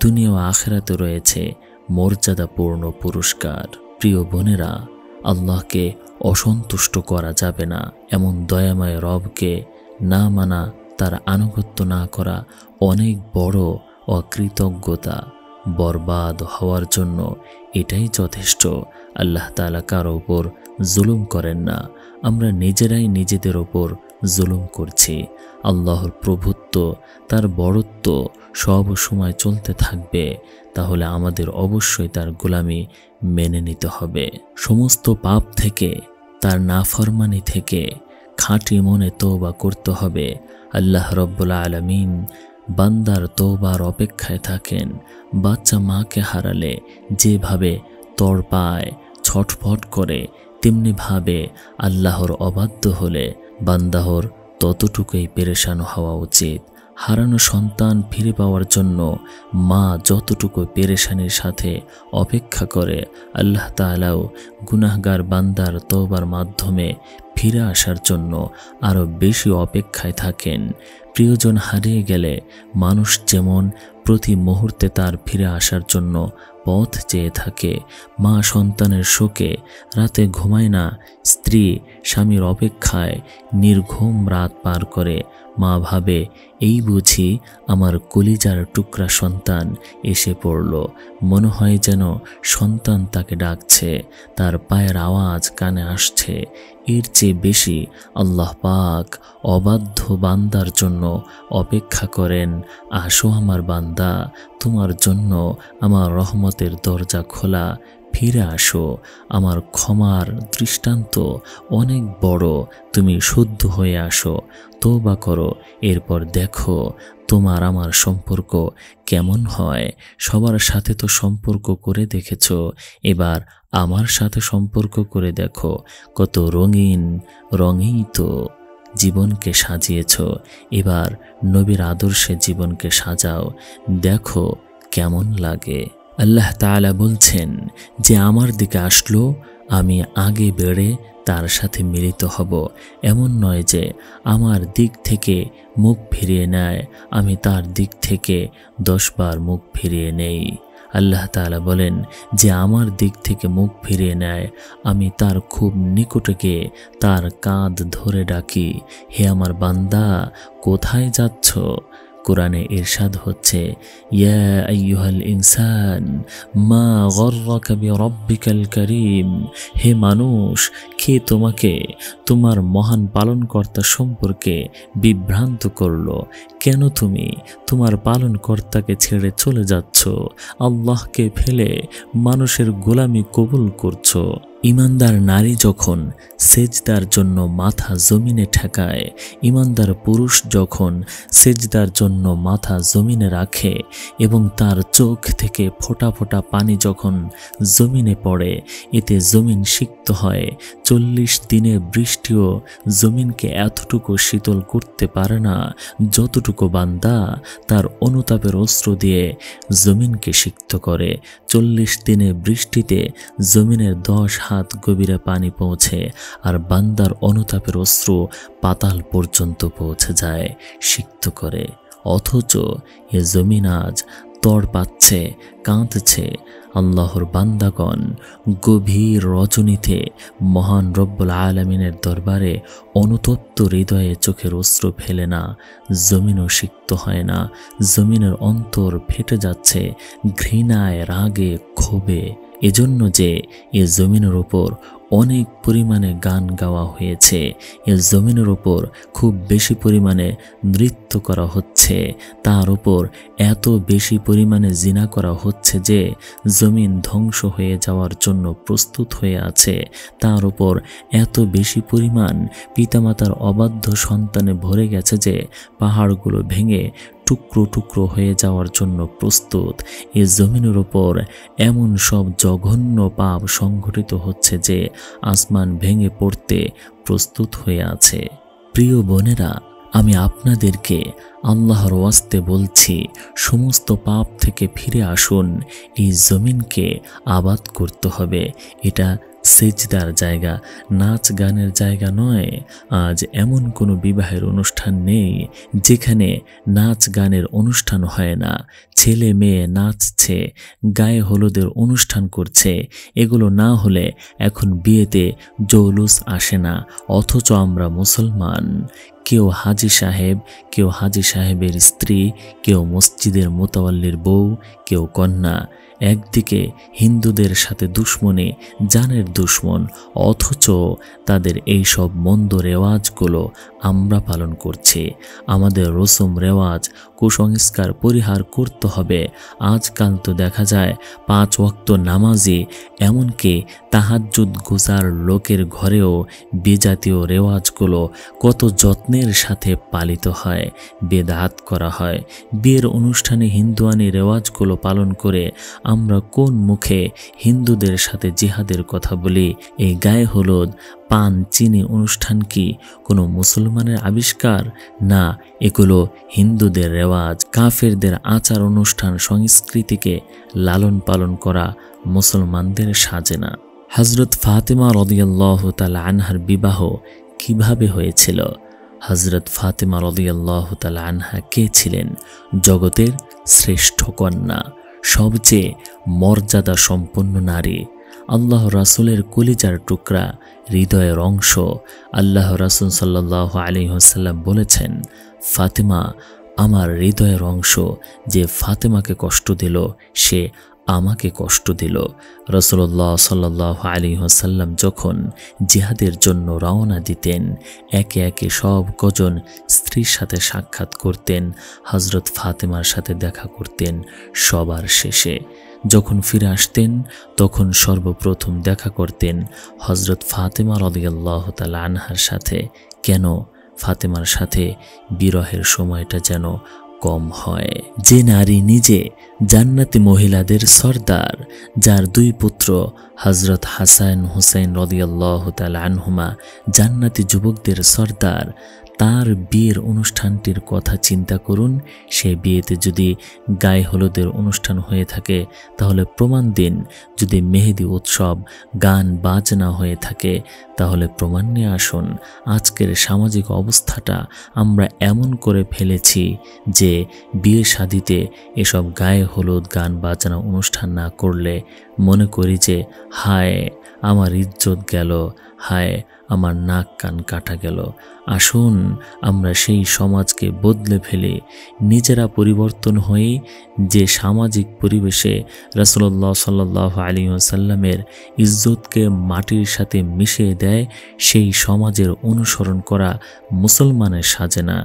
দুনিয়া ও আখিরাতে রয়েছে মর্যাদাপূর্ণ পুরস্কার। প্রিয় বোনেরা, আল্লাহকে অসন্তুষ্ট করা যাবে না। এমন দয়াময় রবকে না মানা, তার আনুগত্য না করা অনেক বড় অকৃতজ্ঞতা। বরবাদ হওয়ার জন্য এটাই যথেষ্ট। আল্লাহ তাআলা কারো উপর জুলুম করেন না, আমরা নিজেরাই নিজেদের ওপর জুলুম করছি। আল্লাহর প্রভুত্ব, তার বড়ত্ব সব সময় চলতে থাকবে। তাহলে আমাদের অবশ্যই তার গোলামি মেনে নিতে হবে। সমস্ত পাপ থেকে, তার নাফরমানি থেকে খাঁটি মনে তওবা করতে হবে। আল্লাহ রব্বুল আলামিন বান্দার তওবার অপেক্ষায় থাকেন। বাচ্চা মাকে হারালে যেভাবে তড়পায়, ছটফট করে, তেমনিভাবে আল্লাহর অবাধ্য হলে বান্দাহর ততটুকুই পেরেশান হওয়া উচিত। হারানো সন্তান ফিরে পাওয়ার জন্য মা যতটুকু পেরেশানির সাথে অপেক্ষা করে, আল্লাহ তাআলাও গুনাহগার বান্দার তওবার মাধ্যমে ফিরে আসার জন্য আরও বেশি অপেক্ষায় থাকেন। প্রিয়জন হারিয়ে গেলে মানুষ যেমন প্রতি মুহূর্তে তার ফিরে আসার জন্য পথ চেয়ে থাকে, মা সন্তানের শোকে রাতে ঘুমায় না, স্ত্রী স্বামীর অপেক্ষায় নির্ঘুম রাত পার করে। মা ভাবে, এই বুঝি আমার কলিজার টুকরা সন্তান এসে পড়ল। মনে হয় যেন সন্তান তাকে ডাকছে, তার পায়ের আওয়াজ কানে আসছে। এর চেয়ে বেশি আল্লাহ পাক অবাধ্য বান্দার জন্য অপেক্ষা করেন। আসো আমার বান্দা, তোমার জন্য আমার রহমতের দরজা খোলা, ফিরে আসো। আমার ক্ষমার দৃষ্টান্ত অনেক বড়, তুমি শুদ্ধ হয়ে আসো, তওবা করো, এরপর দেখো তোমার আমার সম্পর্ক কেমন হয়। সবার সাথে তো সম্পর্ক করে দেখেছো, এবার আমার সাথে সম্পর্ক করে দেখো। কত রঙিন রঙেই তো জীবনকে সাজিয়েছ, এবার নবীর আদর্শে জীবনকে সাজাও, দেখো কেমন লাগে। আল্লাহ তাআলা বলছেন যে আমার দিকে আসলো, আমি আগে বেড়ে তার সাথে মিলিত হব। এমন নয় যে আমার দিক থেকে মুখ ফিরিয়ে নেয়, আমি তার দিক থেকে 10 বার মুখ ফিরিয়ে নেই। আল্লাহ তাআলা বলেন যে আমার দিক থেকে মুখ ফিরিয়ে নেয়, আমি তার খুব নিকটে গিয়ে তার কাঁধ ধরে ডাকি, হে আমার বান্দা, কোথায় যাচ্ছ? কোরআনে ইরশাদ হচ্ছে, ইয়া আইয়ুহাল ইনসান মা গররাকা বিরব্বিকাল কারীম, হে মানুষ, কে তোমাকে তোমার মহান পালনকর্তা সম্পর্কে বিভ্রান্ত করলো? কেন তুমি তোমার পালনকর্তাকে ছেড়ে চলে যাচ্ছ? আল্লাহকে ফেলে মানুষের গোলামি কবুল করছো। ইমানদার নারী যখন সেজদার জন্য মাথা জমিনে ঠেকায়, ইমানদার পুরুষ যখন সেজদার জন্য মাথা জমিনে রাখে এবং তার চোখ থেকে ফোঁটা ফোঁটা পানি যখন জমিনে পড়ে, এতে জমিন সিক্ত হয়। 40 দিনের বৃষ্টিও জমিনকে এতটুকু শীতল করতে পারে না যতটুকু বান্দা তার অনুতাপের অস্ত্র দিয়ে জমিনকে সিক্ত করে। 40 দিনের বৃষ্টিতে জমিনের 10 হাত গভীরে পানি পৌঁছে, আর বান্দার অনুতাপের অস্ত্র পাতাল পর্যন্ত পৌঁছে যায়, সিক্ত করে। অথচ এ জমিন আজ তড় পাচ্ছে, কাঁদছে। আল্লাহর বান্দাগণ গভীর রজনীতে মহান রব্বুল আলামিনের দরবারে অনুতপ্ত হৃদয়ে চোখের অশ্রু ফেলে না, জমিনও সিক্ত হয় না। জমিনের অন্তর ফেটে যাচ্ছে ঘৃণায়, রাগে, ক্ষোভে। এজন্য যে এ জমিনের ওপর অনেক পরিমাণে গান গাওয়া হয়েছে, এ জমিনের ওপর খুব বেশি পরিমাণে নৃত্য করা হচ্ছে, তার উপর এত বেশি পরিমাণে জিনা করা হচ্ছে যে জমিন ধ্বংস হয়ে যাওয়ার জন্য প্রস্তুত হয়ে আছে। তার উপর এত বেশি পরিমাণ পিতামাতার অবাধ্য সন্তানে ভরে গেছে যে পাহাড়গুলো ভেঙে টুকরো টুকরো হয়ে যাওয়ার জন্য প্রস্তুত। এ জমিনের ওপর এমন সব জঘন্য পাপ সংঘটিত হচ্ছে যে আসমান ভেঙে পড়তে প্রস্তুত হয়ে আছে। প্রিয় বোনেরা, আমি আপনাদেরকে আল্লাহর ওয়াস্তে বলছি, সমস্ত পাপ থেকে ফিরে আসুন। এই জমিনকে আবাদ করতে হবে। এটা সেজদার জায়গা, নাচ গানের জায়গা নয়। আজ এমন কোনো বিবাহের অনুষ্ঠান নেই যেখানে নাচ গানের অনুষ্ঠান হয় না। ছেলে মেয়ে নাচছে, গায়ে হলুদের অনুষ্ঠান করছে। এগুলো না হলে এখন বিয়েতে জৌলুস আসে না। অথচ আমরা মুসলমান, কেউ হাজি সাহেব, কেউ হাজি সাহেবের স্ত্রী, কেউ মসজিদের মোতাওয়াল্লির বউ, কেউ কন্যা। একদিকে হিন্দুদের সাথে দুশ্মনী, জানের দুশ্মন, অথচ তাদের এই সব মন্দ রেওয়াজগুলো আমরা পালন করছি। আমাদের রসম রেওয়াজ, কুসংস্কার পরিহার করতে হবে। আজকাল তো দেখা যায় 5 ওয়াক্ত নামাজি, এমনকি তাহাজ্জুদ গুজার লোকের ঘরেও বিজাতীয় রেওয়াজগুলো কত যত্নের সাথে পালিত হয়, বেদাত করা হয়। বিয়ের অনুষ্ঠানে হিন্দুয়ানি রেওয়াজগুলো পালন করে আমরা কোন মুখে হিন্দুদের সাথে জিহাদের কথা বলি? এই গায়ে হলুদ, পান, চিনি অনুষ্ঠান কি কোনো মুসলমানের আবিষ্কার? না, এগুলো হিন্দুদের রেওয়াজ। কাফেরদের আচার অনুষ্ঠান সংস্কৃতিকে লালন পালন করা মুসলমানদের সাজে না। হযরত ফাতেমা রাদিয়াল্লাহু তাআলা আনহার বিবাহ কিভাবে হয়েছিল? হযরত ফাতেমা রাদিয়াল্লাহু তাআলা আনহা কে ছিলেন? জগতের শ্রেষ্ঠ কন্যা, সবচেয়ে মর্যাদা সম্পন্ন নারী, আল্লাহ রাসূলের কলিজার টুকরা, হৃদয়ের অংশ। আল্লাহ রাসূল সাল্লাল্লাহু আলাইহি ওয়াসাল্লাম বলেছেন, ফাতেমা আমার হৃদয়ের অংশ। যে ফাতেমাকে কষ্ট দিল সে আমাকে কষ্ট দিল। রাসূলুল্লাহ সাল্লাল্লাহু আলাইহি ওয়াসাল্লাম যখন জিহাদের জন্য রওনা দিতেন, একে একে সব কজন স্ত্রীর সাথে সাক্ষাৎ করতেন, হযরত ফাতেমার সাথে দেখা করতেন। সবার শেষে যখন ফিরে আসতেন তখন সর্বপ্রথম দেখা করতেন হযরত ফাতেমা রাদিয়াল্লাহু তাআলা আনহার সাথে। কেন? ফাতেমার সাথে বিরহের সময়টা যেন কম হয়। যে নারী নিজে জান্নাতি মহিলাদের সর্দার, যার 2 পুত্র হযরত হাসান হুসাইন রাদিয়াল্লাহু তাআলা আনহুমা জান্নাতি যুবকদের সর্দার, তার বিয়ের অনুষ্ঠানটির কথা চিন্তা করুন। সে বিয়েতে যদি গায়ে হলুদের অনুষ্ঠান হয়ে থাকে তাহলে প্রমাণ দিন। যদি মেহেদি উৎসব, গান বাজনা হয়ে থাকে তাহলে প্রমাণ নিয়ে আসুন। আজকের সামাজিক অবস্থাটা আমরা এমন করে ফেলেছি যে বিয়ে শাদিতে এসব গায়ে হলুদ, গান বাজনা অনুষ্ঠান না করলে মনে করি যে হায় আমার ইজ্জত গেল, হায় আমার নাক কান কাটা গেল। আসুন আমরা সেই সমাজকে বদলে ফেলে নিজেরা পরিবর্তন হয়ে যে সামাজিক পরিবেশে রাসূলুল্লাহ সাল্লাল্লাহু আলাইহি ওয়াসাল্লামের ইজ্জতকে মাটির সাথে মিশিয়ে দেয়, সেই সমাজের অনুসরণ করা মুসলমানের সাজে না।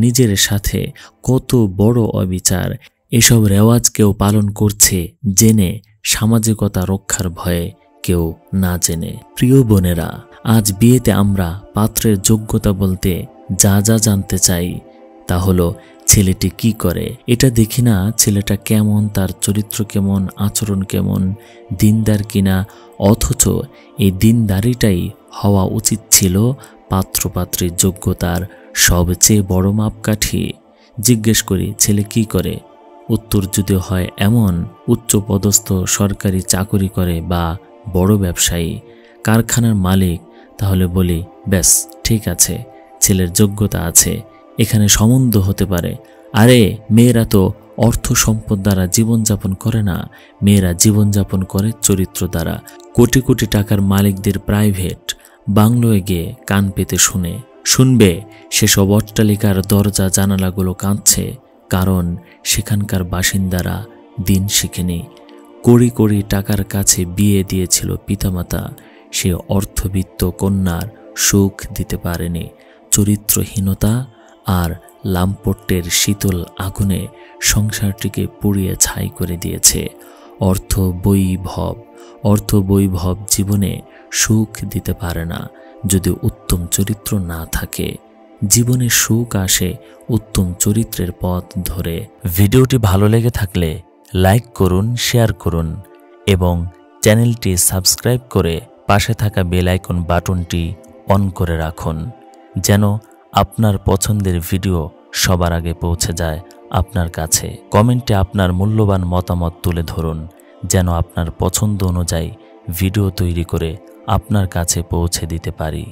নিজের সাথে কত বড় অবিচার! এসব রেওয়াজ কেউ পালন করছে জেনে, সামাজিকতা রক্ষার ভয়ে, কেউ না জেনে। প্রিয় বোনেরা, আজ বিয়েতে আমরা পাত্রের যোগ্যতা বলতে যা যা জানতে চাই তা হলো ছেলেটি কি করে। এটা দেখি না ছেলেটা কেমন, তার চরিত্র কেমন, আচরণ কেমন, দিনদার কিনা। অথচ এই দিনদারিটাই হওয়া উচিত ছিল পাত্রপাত্রীর যোগ্যতার সবচেয়ে বড় মাপকাঠি। জিজ্ঞেস করি ছেলে কি করে, উত্তর যদি হয় এমন উচ্চপদস্থ সরকারি চাকরি করে বা বড় ব্যবসায়ী, কারখানার মালিক, তাহলে বলি ব্যাস ঠিক আছে, ছেলের যোগ্যতা আছে, এখানে সম্বন্ধ হতে পারে। আরে মেয়েরা তো অর্থ সম্পদ দ্বারা জীবনযাপন করে না, মেয়েরা জীবনযাপন করে চরিত্র দ্বারা। কোটি কোটি টাকার মালিকদের প্রাইভেট বাংলোয় গিয়ে কান পেতে শুনবে সেসব অট্টালিকার দরজা জানালাগুলো কাঁদছে, কারণ সেখানকার বাসিন্দারা দিন শিখেনি। কোটি কোটি টাকার কাছে বিয়ে দিয়েছিল পিতামাতা, সে অর্থবিত্ত কন্যার সুখ দিতে পারেনি। চরিত্রহীনতা আর লাম্পট্যের শীতল আগুনে সংসারটিকে পুড়িয়ে ছাই করে দিয়েছে। অর্থ বৈভব জীবনে সুখ দিতে পারে না যদি উত্তম চরিত্র না থাকে। জীবনে সুখ আসে উত্তম চরিত্রের পথ ধরে। ভিডিওটি ভালো লেগে থাকলে লাইক করুন, শেয়ার করুন এবং চ্যানেলটি সাবস্ক্রাইব করে পাশে থাকা বেল আইকন বাটনটি অন করে রাখুন, যেন আপনার পছন্দের ভিডিও সবার আগে পৌঁছে যায় আপনার কাছে। কমেন্টে আপনার মূল্যবান মতামত তুলে ধরুন, যেন আপনার পছন্দ অনুযায়ী ভিডিও তৈরি করে আপনার কাছে পৌঁছে দিতে পারি।